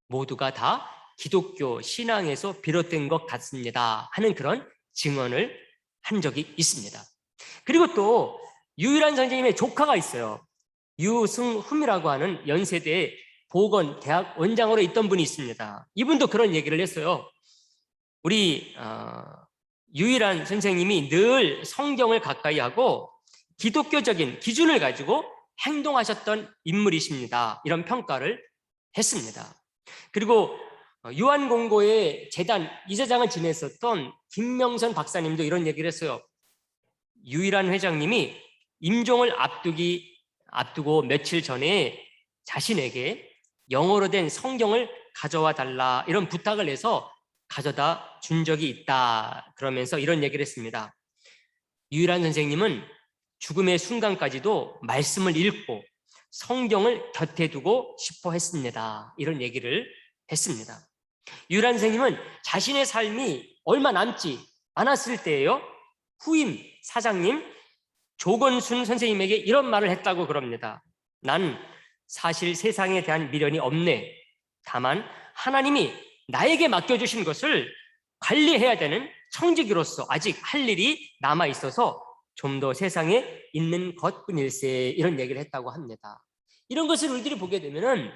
[SPEAKER 1] 모두가 다 기독교 신앙에서 비롯된 것 같습니다. 하는 그런 증언을 한 적이 있습니다. 그리고 또 유일한 선생님의 조카가 있어요. 유승흠이라고 하는 연세대의 보건대학 원장으로 있던 분이 있습니다. 이분도 그런 얘기를 했어요. 우리 유일한 선생님이 늘 성경을 가까이 하고 기독교적인 기준을 가지고 행동하셨던 인물이십니다. 이런 평가를 했습니다. 그리고 유한공고의 재단 이사장을 지냈었던 김명선 박사님도 이런 얘기를 했어요. 유일한 회장님이 임종을 앞두고 며칠 전에 자신에게 영어로 된 성경을 가져와 달라 이런 부탁을 해서 가져다 준 적이 있다. 그러면서 이런 얘기를 했습니다. 유일한 선생님은 죽음의 순간까지도 말씀을 읽고 성경을 곁에 두고 싶어 했습니다. 이런 얘기를 했습니다. 유일한 선생님은 자신의 삶이 얼마 남지 않았을 때에요, 후임 사장님 조건순 선생님에게 이런 말을 했다고 그럽니다. 난 사실 세상에 대한 미련이 없네. 다만 하나님이 나에게 맡겨주신 것을 관리해야 되는 청지기로서 아직 할 일이 남아 있어서 좀 더 세상에 있는 것뿐일세, 이런 얘기를 했다고 합니다. 이런 것을 우리들이 보게 되면은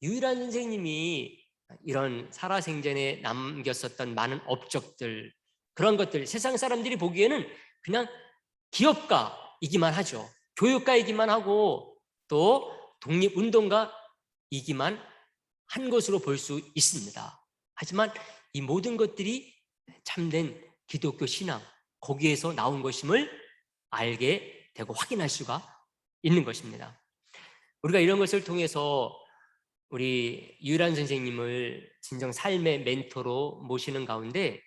[SPEAKER 1] 유일한 선생님이 이런 살아생전에 남겼었던 많은 업적들, 그런 것들 세상 사람들이 보기에는 그냥 기업가이기만 하죠. 교육가이기만 하고 또 독립운동가이기만 한 것으로 볼 수 있습니다. 하지만 이 모든 것들이 참된 기독교 신앙, 거기에서 나온 것임을 알게 되고 확인할 수가 있는 것입니다. 우리가 이런 것을 통해서 우리 유일한 선생님을 진정 삶의 멘토로 모시는 가운데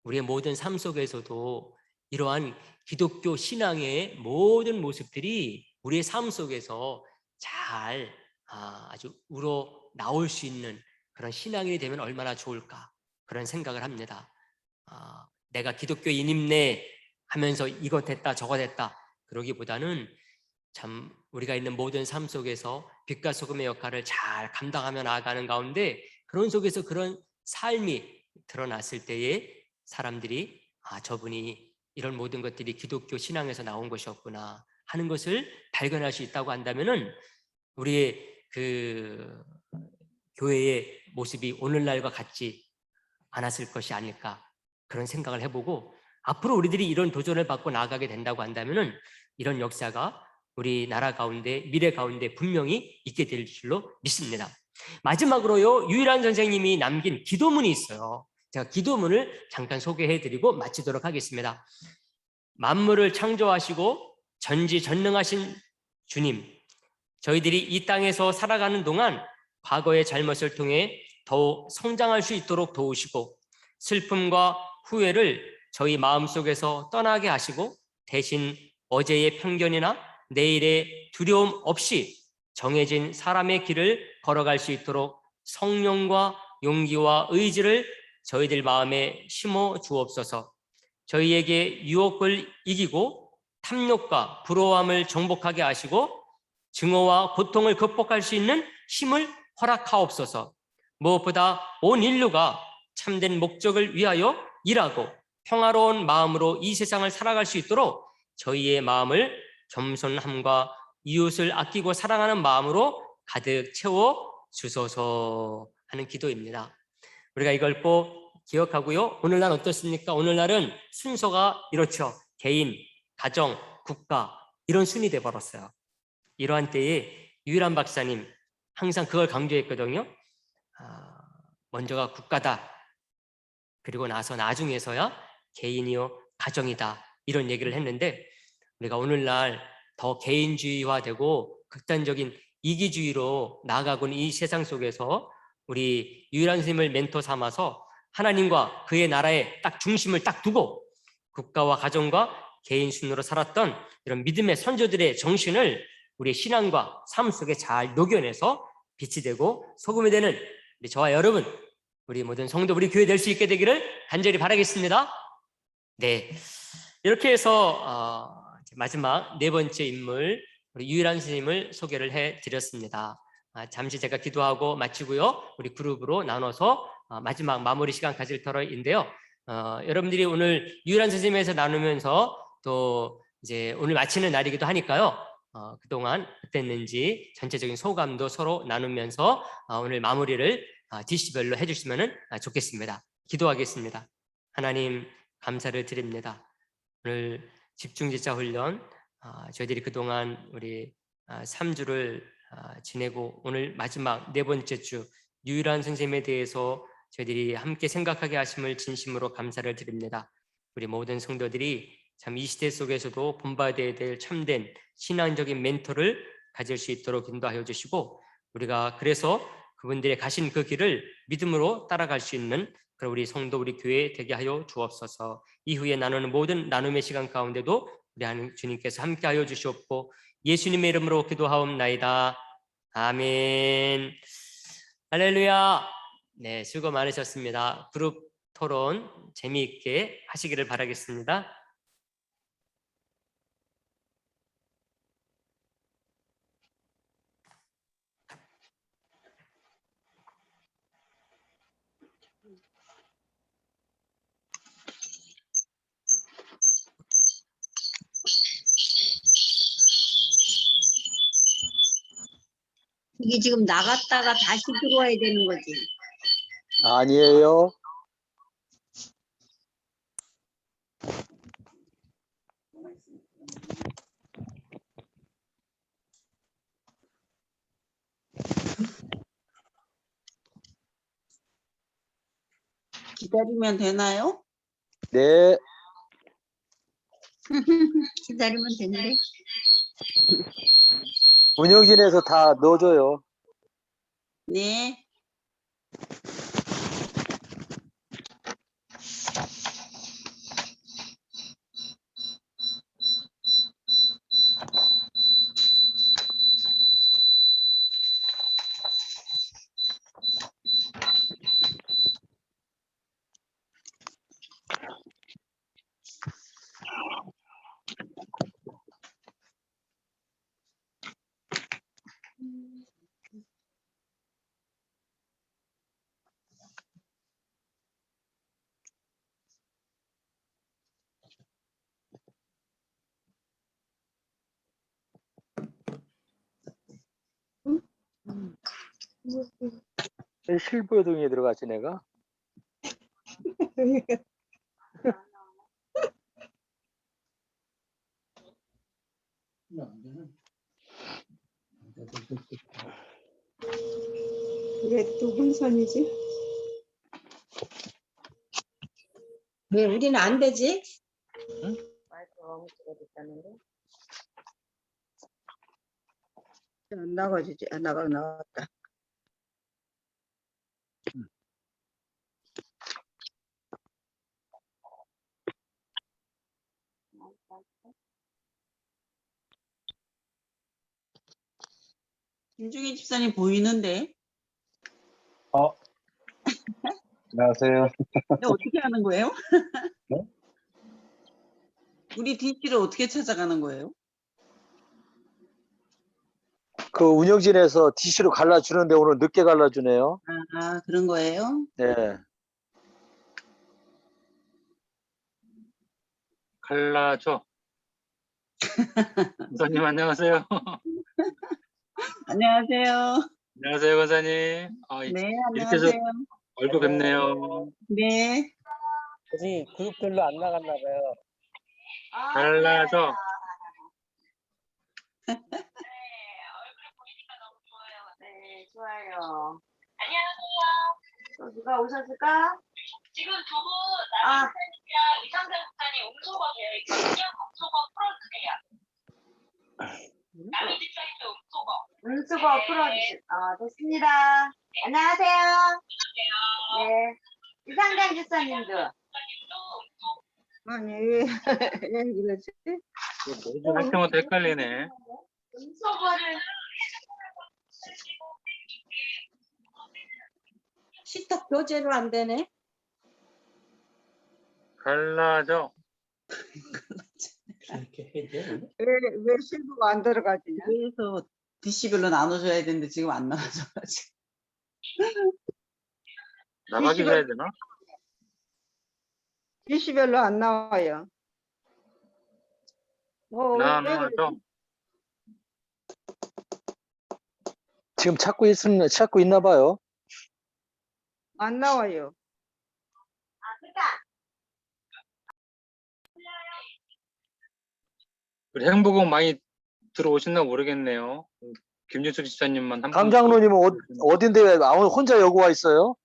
[SPEAKER 1] 우리의 모든 삶 속에서도 이러한 기독교 신앙의 모든 모습들이 우리의 삶 속에서 잘 아주 우러 나올 수 있는 그런 신앙인이 되면 얼마나 좋을까, 그런 생각을 합니다. 내가 기독교인임네 하면서 이거 됐다 저거 됐다 그러기보다는 참 우리가 있는 모든 삶 속에서 빛과 소금의 역할을 잘 감당하며 나아가는 가운데 그런 속에서 그런 삶이 드러났을 때에 사람들이 저분이 이런 모든 것들이 기독교 신앙에서 나온 것이었구나 하는 것을 발견할 수 있다고 한다면은 우리의 그 교회의 모습이 오늘날과 같지 않았을 것이 아닐까, 그런 생각을 해보고 앞으로 우리들이 이런 도전을 받고 나아가게 된다고 한다면은 이런 역사가 우리나라 가운데 미래 가운데 분명히 있게 될 줄로 믿습니다. 마지막으로요, 유일한 선생님이 남긴 기도문이 있어요. 제가 기도문을 잠깐 소개해드리고 마치도록 하겠습니다. 만물을 창조하시고 전지전능하신 주님, 저희들이 이 땅에서 살아가는 동안 과거의 잘못을 통해 더욱 성장할 수 있도록 도우시고 슬픔과 후회를 저희 마음속에서 떠나게 하시고 대신 어제의 편견이나 내일의 두려움 없이 정해진 사람의 길을 걸어갈 수 있도록 성령과 용기와 의지를 저희들 마음에 심어 주옵소서. 저희에게 유혹을 이기고 탐욕과 부러움을 정복하게 하시고 증오와 고통을 극복할 수 있는 힘을 허락하옵소서. 무엇보다 온 인류가 참된 목적을 위하여 일하고 평화로운 마음으로 이 세상을 살아갈 수 있도록 저희의 마음을 겸손함과 이웃을 아끼고 사랑하는 마음으로 가득 채워 주소서 하는 기도입니다. 우리가 이걸 꼭 기억하고요. 오늘날 어떻습니까? 오늘날은 순서가 이렇죠. 개인, 가정, 국가 이런 순위 돼버렸어요. 이러한 때에 유일한 박사님 항상 그걸 강조했거든요. 먼저가 국가다. 그리고 나서 나중에서야 개인이요 가정이다. 이런 얘기를 했는데 우리가 오늘날 더 개인주의화되고 극단적인 이기주의로 나아가고는 이 세상 속에서 우리 유일한 선생님을 멘토 삼아서 하나님과 그의 나라에 딱 중심을 딱 두고 국가와 가정과 개인 순으로 살았던 이런 믿음의 선조들의 정신을 우리의 신앙과 삶 속에 잘 녹여내서 빛이 되고 소금이 되는 우리 저와 여러분, 우리 모든 성도, 우리 교회 될 수 있게 되기를 간절히 바라겠습니다. 네, 이렇게 해서 마지막 네 번째 인물 우리 유일한 선생님을 소개를 해드렸습니다. 잠시 제가 기도하고 마치고요, 우리 그룹으로 나눠서 마지막 마무리 시간 가질 터인데요. 여러분들이 오늘 유일한 선생님에서 나누면서 또 이제 오늘 마치는 날이기도 하니까요. 그동안 어땠는지 전체적인 소감도 서로 나누면서 오늘 마무리를 DC별로 해주시면 좋겠습니다. 기도하겠습니다. 하나님 감사를 드립니다. 오늘 집중제자 훈련 저희들이 그동안 우리 3주를 지내고 오늘 마지막 네 번째 주 유일한 선생님에 대해서 저희들이 함께 생각하게 하심을 진심으로 감사를 드립니다. 우리 모든 성도들이 참 이 시대 속에서도 본받아야 될 참된 신앙적인 멘토를 가질 수 있도록 인도하여 주시고 우리가 그래서 그분들의 가신 그 길을 믿음으로 따라갈 수 있는 그런 우리 성도, 우리 교회 되게 하여 주옵소서. 이후에 나누는 모든 나눔의 시간 가운데도 우리 하나님 주님께서 함께하여 주시옵고 예수님의 이름으로 기도하옵나이다. 아멘. 할렐루야. 네, 수고 많으셨습니다. 그룹 토론 재미있게 하시기를 바라겠습니다.
[SPEAKER 3] 이게 지금 나갔다가 다시 들어와야 되는 거지.
[SPEAKER 4] 아니에요.
[SPEAKER 3] 기다리면 되나요?
[SPEAKER 4] 네.
[SPEAKER 3] 기다리면 된대.
[SPEAKER 4] 운영진에서 다 넣어줘요.
[SPEAKER 3] 네.
[SPEAKER 4] 실부요동에 들어갔지 내가.
[SPEAKER 3] 왜 두분선이지? 왜 우리는 안 되지?
[SPEAKER 4] 응?
[SPEAKER 3] 안 나가지지. 안 나갔다. 김중희 집사님 보이는데?
[SPEAKER 5] 안녕하세요.
[SPEAKER 3] 근데 어떻게 하는 거예요?
[SPEAKER 5] 네?
[SPEAKER 3] 우리 DC를 어떻게 찾아가는 거예요?
[SPEAKER 4] 그 운영진에서 DC로 갈라주는데 오늘 늦게 갈라주네요.
[SPEAKER 3] 그런 거예요?
[SPEAKER 4] 네.
[SPEAKER 5] 갈라져. 권사님 안녕하세요.
[SPEAKER 3] 안녕하세요.
[SPEAKER 5] 안녕하세요, 권사님.
[SPEAKER 3] 네,
[SPEAKER 5] 이렇게 해서
[SPEAKER 3] 안녕하세요.
[SPEAKER 5] 얼굴 뵙네요.
[SPEAKER 3] 네.
[SPEAKER 4] 우리 그룹별로 안 나갔나 봐요.
[SPEAKER 5] 갈라져.
[SPEAKER 6] 네, 좋아요. 안녕하세요. 또 누가 오셨을까? 지금 두 분 남인찬이랑 이상세 목사님 음소거 되어 있거든요. 음소거 풀어주세요. 남인 집사님도 음소거. 음소거 네. 풀어주세요. 됐습니다. 안녕하세요. 네. 이상강 집사님도.
[SPEAKER 3] 아니, 왜 그러지?
[SPEAKER 5] 매주 할 때마다 헷갈리네.
[SPEAKER 6] 음소거를
[SPEAKER 3] 식탁 교재로 안 되네?
[SPEAKER 5] 갈라져.
[SPEAKER 7] 왜 실부가 안 들어가지냐?
[SPEAKER 3] 그래서 DC별로 나눠줘야 되는데 지금 안 나눠줘가지고.
[SPEAKER 5] 나가기 해야 되나?
[SPEAKER 7] DC별로 안 나와요. 왜
[SPEAKER 5] 나눠져.
[SPEAKER 7] 그러지?
[SPEAKER 4] 지금 찾고 있나 봐요.
[SPEAKER 7] 안 나와요.
[SPEAKER 6] 그러니까
[SPEAKER 5] 우리 행복은 많이 들어오셨나 모르겠네요. 김준숙 집사님만 한 분.
[SPEAKER 4] 강 장로님은 어딘데 왜 혼자 여기 와 있어요?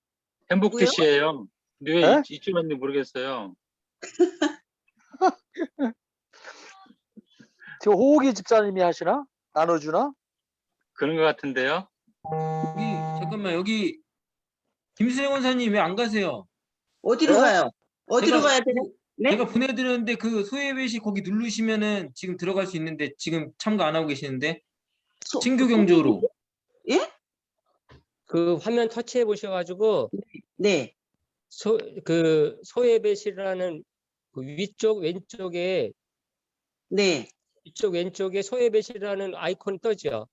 [SPEAKER 5] 행복
[SPEAKER 3] 누구요?
[SPEAKER 5] PC예요. 왜
[SPEAKER 4] 에?
[SPEAKER 5] 이쪽 왔는지 모르겠어요.
[SPEAKER 4] 지금 호옥이 집사님이 하시나? 나눠주나?
[SPEAKER 5] 그런 것 같은데요.
[SPEAKER 8] 잠깐만 여기 김수영 원사님 왜 안 가세요?
[SPEAKER 3] 어디로
[SPEAKER 4] 네?
[SPEAKER 3] 가요? 어디로
[SPEAKER 8] 제가
[SPEAKER 3] 가야 되나? 네?
[SPEAKER 8] 제가 보내드렸는데 그 소외배시 거기 누르시면은 지금 들어갈 수 있는데 지금 참가 안 하고 계시는데 친교 경조로
[SPEAKER 3] 예?
[SPEAKER 1] 그 화면 터치해 보셔가지고
[SPEAKER 3] 네.
[SPEAKER 1] 소예배실이라는 그 위쪽 왼쪽에
[SPEAKER 3] 네.
[SPEAKER 1] 위쪽 왼쪽에 소예배실이라는 아이콘 떠죠.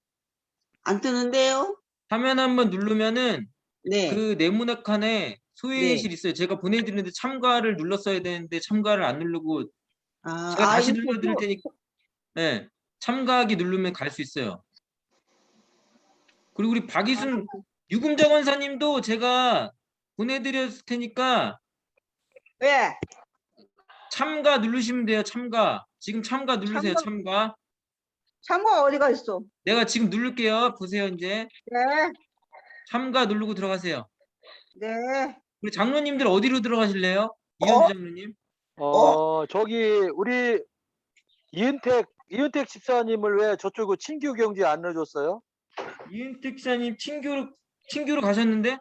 [SPEAKER 3] 안 뜨는데요?
[SPEAKER 8] 화면 한번 누르면은
[SPEAKER 3] 네.
[SPEAKER 8] 그 네모난 칸에 소외실 있어요. 제가 보내드리는데 참가를 눌렀어야 되는데 참가를 안 누르고 제가 다시
[SPEAKER 3] 이거
[SPEAKER 8] 눌러드릴 테니까 네, 참가하기 누르면 갈 수 있어요. 그리고 우리 박이순 유금자 권사님도 제가 보내드렸을 테니까
[SPEAKER 7] 왜?
[SPEAKER 8] 참가 누르시면 돼요. 참가. 지금 참가 누르세요. 참가.
[SPEAKER 7] 참고가 어디가 있어?
[SPEAKER 8] 내가 지금 누를게요. 보세요 이제.
[SPEAKER 7] 네.
[SPEAKER 8] 참가 누르고 들어가세요.
[SPEAKER 7] 네.
[SPEAKER 8] 우리 장로님들 어디로 들어가실래요? 이현주 장로님.
[SPEAKER 4] 저기 우리 이은택 집사님을 왜 저쪽으로 친교 경지에 안 넣어줬어요?
[SPEAKER 8] 이은택 기사님 친교로 가셨는데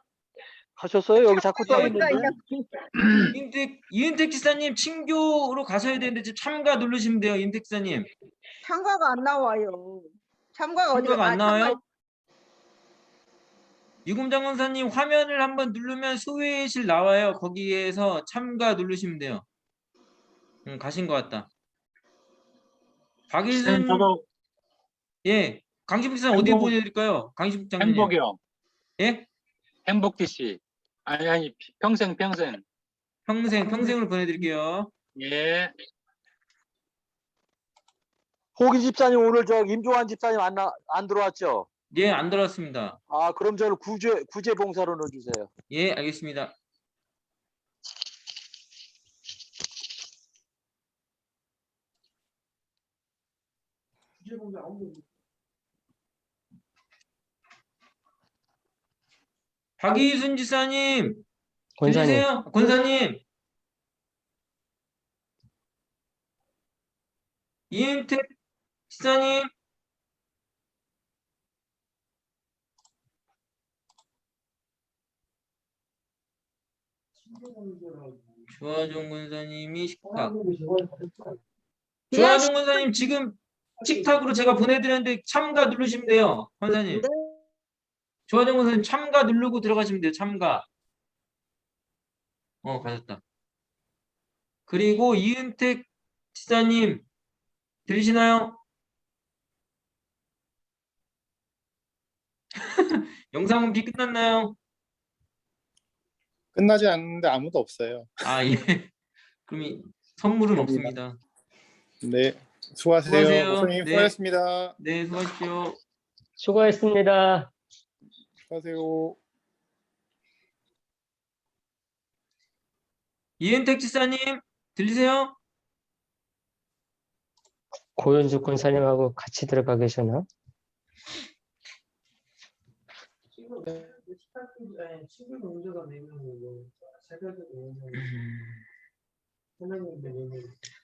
[SPEAKER 4] 하셨어요? 여기 자꾸 떠
[SPEAKER 7] 어디가
[SPEAKER 4] 있는데.
[SPEAKER 8] 이은택 기사님 친교로 가셔야 되는데 지금 참가 누르시면 돼요. 이은택 기사님.
[SPEAKER 7] 참가가 안 나와요. 참가가 어디가
[SPEAKER 8] 참가가 안 나와요? 유금장 권사님 화면을 한번 누르면 소외실 나와요. 거기에서 참가 누르시면 돼요. 가신 것 같다. 박일순
[SPEAKER 5] 저도
[SPEAKER 8] 예, 강신국 기사님 어디 보내드릴까요? 강신국 장로님.
[SPEAKER 5] 행복이요.
[SPEAKER 8] 예?
[SPEAKER 5] 행복 DC. 아니 평생.
[SPEAKER 8] 평생으로 보내드릴게요.
[SPEAKER 5] 예.
[SPEAKER 4] 호기 집사님 오늘 임종환 집사님 안 들어왔죠?
[SPEAKER 8] 예, 안 들어왔습니다.
[SPEAKER 4] 그럼 저를 구제 봉사로 넣어주세요.
[SPEAKER 8] 예, 알겠습니다. 박이순 지사님
[SPEAKER 1] 권사님.
[SPEAKER 8] 들리세요? 권사님. 이은택 지사님. 조하종 권사님이 식탁. 조하종 권사님 지금 식탁으로 제가 보내드렸는데 참가 누르시면 돼요. 권사님. 조하종 권사님 참가 누르고 들어가시면 돼요. 참가. 가셨다. 그리고 이은택 지사님 들리시나요? 영상 비 끝났나요?
[SPEAKER 9] 끝나지 않는데 아무도 없어요.
[SPEAKER 8] 예. 그럼 선물은 없습니다.
[SPEAKER 9] 네, 수고하세요.
[SPEAKER 8] 수고하세요.
[SPEAKER 9] 목사님
[SPEAKER 8] 네.
[SPEAKER 9] 수고하셨습니다.
[SPEAKER 8] 네, 수고하십시오.
[SPEAKER 1] 수고했습니다.
[SPEAKER 9] 수고하세요.
[SPEAKER 8] 이은택 지사님 들리세요?
[SPEAKER 1] 고현주 권사님하고 같이 들어가 계시나?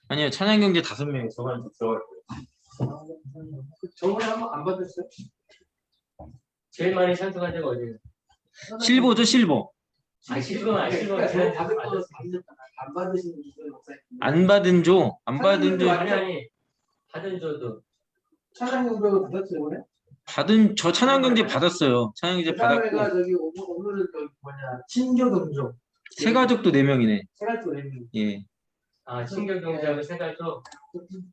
[SPEAKER 8] 아니요, 찬양경제 5명이 저번에 들어갈 거예요.
[SPEAKER 1] 저번에 한번 안 받았어요? 제일 많이 찬송한 데가 어디예요?
[SPEAKER 8] 실보죠, 실보.
[SPEAKER 1] 실버는 안 받으신
[SPEAKER 8] 안 받은 조.
[SPEAKER 1] 아니 받은 조도
[SPEAKER 10] 찬양경도 받았어요, 이번에?
[SPEAKER 8] 저 찬양경제 받았어요. 찬양경제 받았고.
[SPEAKER 10] 저기 오늘은 친교 동조.
[SPEAKER 8] 세가족도 4명이네.
[SPEAKER 10] 세가족 내면.
[SPEAKER 8] 예.
[SPEAKER 1] 신경 경제하고 생각도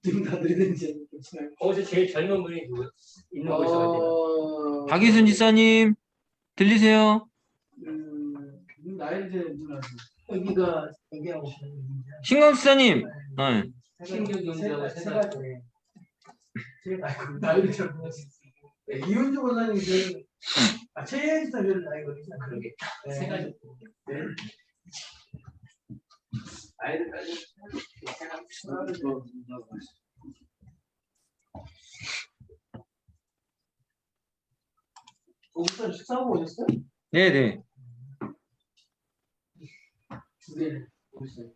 [SPEAKER 10] 지금 다 드리는지 괜찮아요.
[SPEAKER 1] 거기서 제일 젊은 분이 누구 있는 곳이거든요.
[SPEAKER 8] 박희순 지사님 들리세요?
[SPEAKER 10] 나이제 여기가 얘기하고 싶은
[SPEAKER 8] 신광 지사님.
[SPEAKER 1] 신경 경제하고 생각도
[SPEAKER 10] 나이를 잘 모르겠어요. 이은주 권사님 최혜진 선생님 나이거든요.
[SPEAKER 1] 그러게.
[SPEAKER 10] 네.
[SPEAKER 1] 생각도
[SPEAKER 10] 아이들까지 오늘 식사하고 오셨어요?
[SPEAKER 8] 네네.
[SPEAKER 10] 두 개를 오셨어요.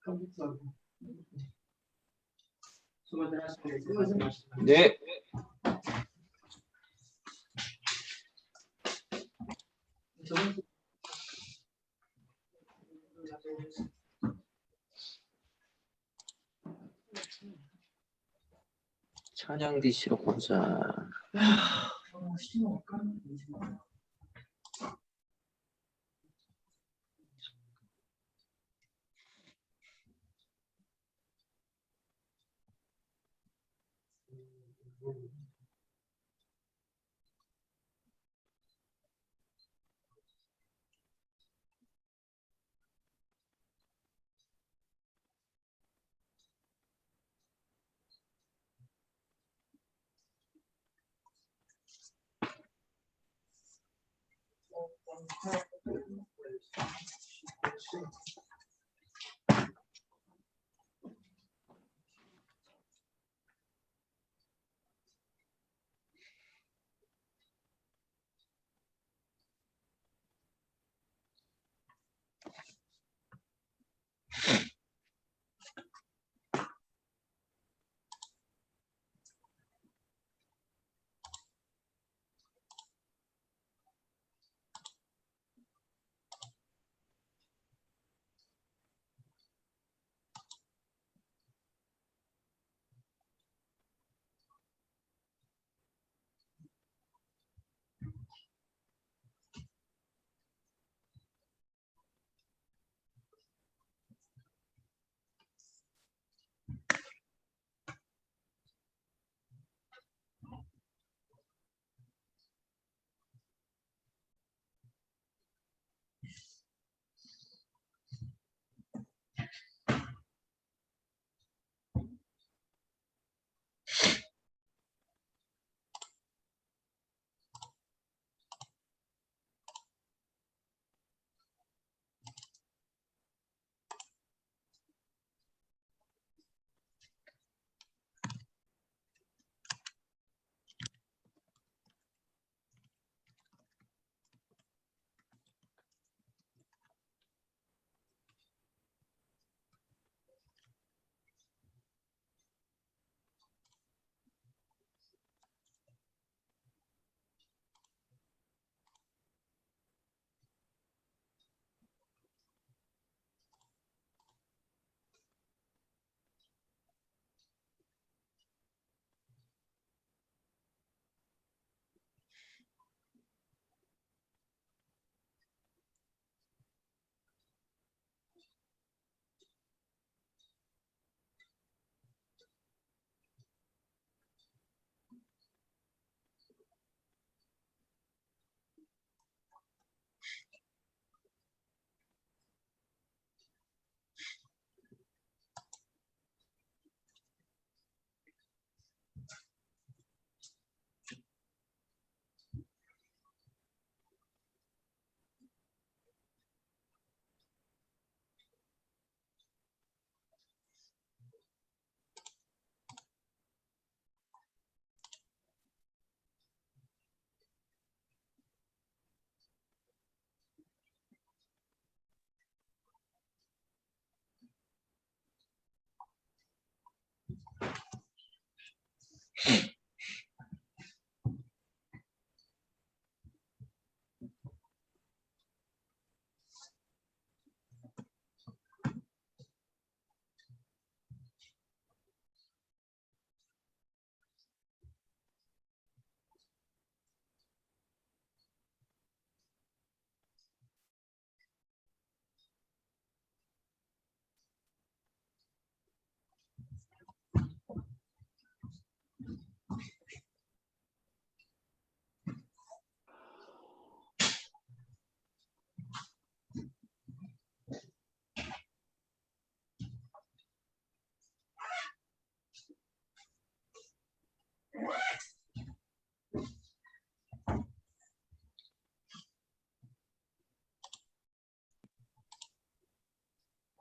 [SPEAKER 10] 컴퓨터하고 수고들 하시고
[SPEAKER 8] 네. 찬양 DC로 보자.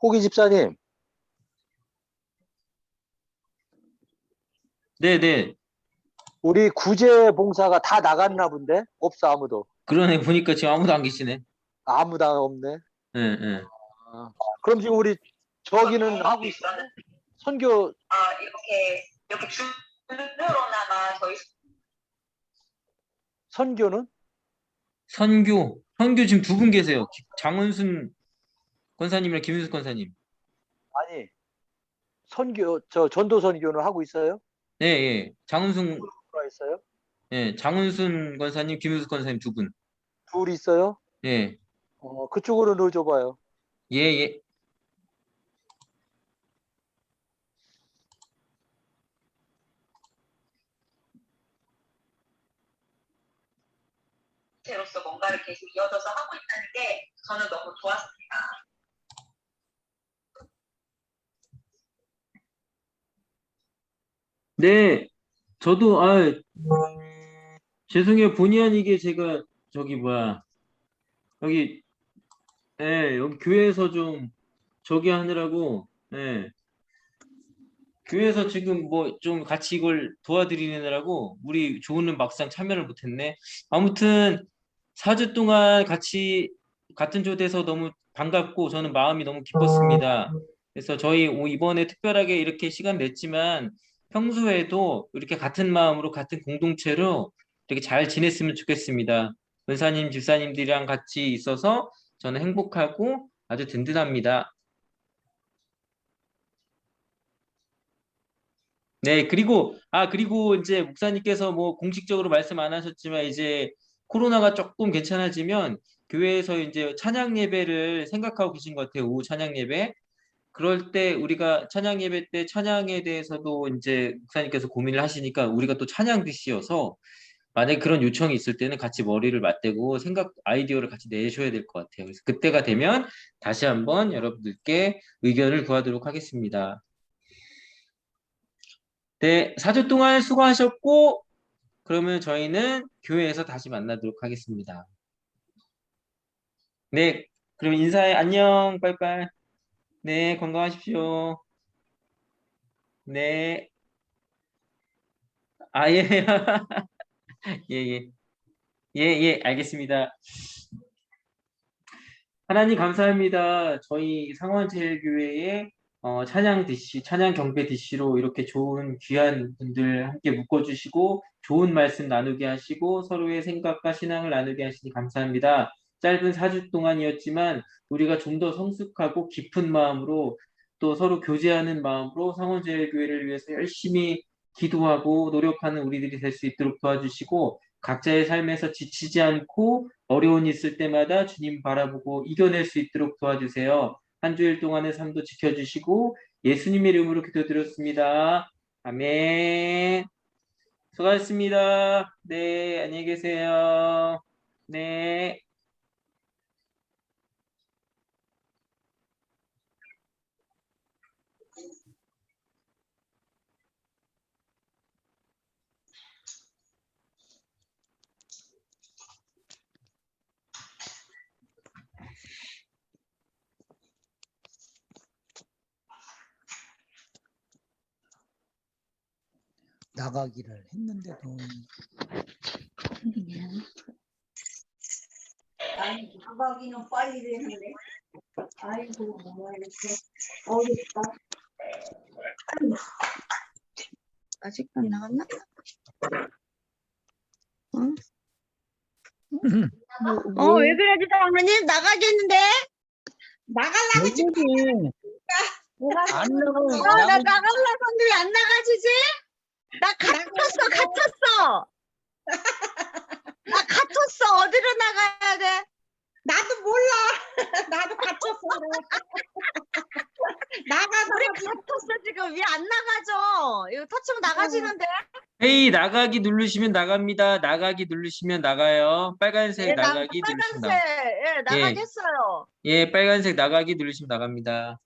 [SPEAKER 4] 호기 집사님,
[SPEAKER 8] 네네.
[SPEAKER 4] 우리 구제 봉사가 다 나갔나 본데? 없어, 아무도.
[SPEAKER 8] 그러네. 보니까 지금 아무도 안 계시네.
[SPEAKER 4] 아무도 없네.
[SPEAKER 8] 예, 예.
[SPEAKER 4] 아, 그럼 지금 우리 저기는 하고 있어요? 선교,
[SPEAKER 6] 이렇게 줄로나가 저희
[SPEAKER 4] 선교는?
[SPEAKER 8] 선교 지금 두 분 계세요. 장은순 권사님이랑 김윤숙 권사님.
[SPEAKER 4] 아니, 선교, 저 전도 선교는 하고 있어요?
[SPEAKER 8] 예, 예. 장은순,
[SPEAKER 4] 들어와 있어요?
[SPEAKER 8] 예, 장훈순 권사님, 김윤숙 권사님 두 분.
[SPEAKER 4] 둘 있어요?
[SPEAKER 8] 예,
[SPEAKER 4] 그쪽으로 넣어줘봐요.
[SPEAKER 8] 예, 예.
[SPEAKER 6] 로서 뭔가를 계속 이어져서 하고 있다는 게 저는 너무 좋았습니다.
[SPEAKER 8] 네, 저도 죄송해요. 본의 아니게 제가 저기 뭐야 여기 여기 교회에서 좀 저기 하느라고 교회에서 지금 뭐 좀 같이 이걸 도와드리느라고 우리 조은은 막상 참여를 못했네. 아무튼 4주 동안 같이 같은 조대에서 너무 반갑고 저는 마음이 너무 기뻤습니다. 그래서 저희 이번에 특별하게 이렇게 시간 냈지만 평소에도 이렇게 같은 마음으로 같은 공동체로 이렇게 잘 지냈으면 좋겠습니다. 권사님, 집사님들이랑 같이 있어서 저는 행복하고 아주 든든합니다. 네, 그리고 이제 목사님께서 뭐 공식적으로 말씀 안 하셨지만 이제 코로나가 조금 괜찮아지면 교회에서 이제 찬양 예배를 생각하고 계신 것 같아요. 오후 찬양 예배. 그럴 때 우리가 찬양 예배 때 찬양에 대해서도 이제 목사님께서 고민을 하시니까 우리가 또 찬양 DC여서 만약에 그런 요청이 있을 때는 같이 머리를 맞대고 아이디어를 같이 내셔야 될 것 같아요. 그래서 그때가 되면 다시 한번 여러분들께 의견을 구하도록 하겠습니다. 네, 4주 동안 수고하셨고, 그러면 저희는 교회에서 다시 만나도록 하겠습니다. 네, 그럼 인사해. 안녕, 빠이빠이. 네, 건강하십시오. 네. 예. 예, 예. 예, 예, 알겠습니다. 하나님 감사합니다. 저희 상원제일교회의 찬양 DC, 찬양 경배 DC로 이렇게 좋은 귀한 분들 함께 묶어주시고 좋은 말씀 나누게 하시고 서로의 생각과 신앙을 나누게 하시니 감사합니다. 짧은 4주 동안이었지만 우리가 좀 더 성숙하고 깊은 마음으로 또 서로 교제하는 마음으로 상원제일교회를 위해서 열심히 기도하고 노력하는 우리들이 될 수 있도록 도와주시고 각자의 삶에서 지치지 않고 어려운 일 있을 때마다 주님 바라보고 이겨낼 수 있도록 도와주세요. 한 주일 동안의 삶도 지켜주시고 예수님의 이름으로 기도드렸습니다. 아멘. 수고하셨습니다. 네, 안녕히 계세요. 네.
[SPEAKER 11] 나가기를 했는데도
[SPEAKER 3] 아니, 나가기는 빨리 되는데. 아이고, 뭐 이렇게 어렵다. 아직도 안 나갔나? 응? 왜 그러지, 장모님? 나가겠는데? 나가려고 지금.
[SPEAKER 11] 안 나가고
[SPEAKER 3] 나 나가려고 하는데 왜 안 나가지지? 나 갇혔어. 나 갇혔어. 어디로 나가야 돼? 나도 몰라. 나도 갇혔어. 우리 갇혔어 지금. 왜 안 나가죠? 이거 터치면 나가지는데?
[SPEAKER 8] 헤이 나가기 누르시면 나갑니다. 나가기 누르시면 나가요. 빨간색
[SPEAKER 3] 예,
[SPEAKER 8] 나가기 누르시면
[SPEAKER 3] 빨간색. 예, 나가겠어요.
[SPEAKER 8] 예, 빨간색 나가기 누르시면 나갑니다.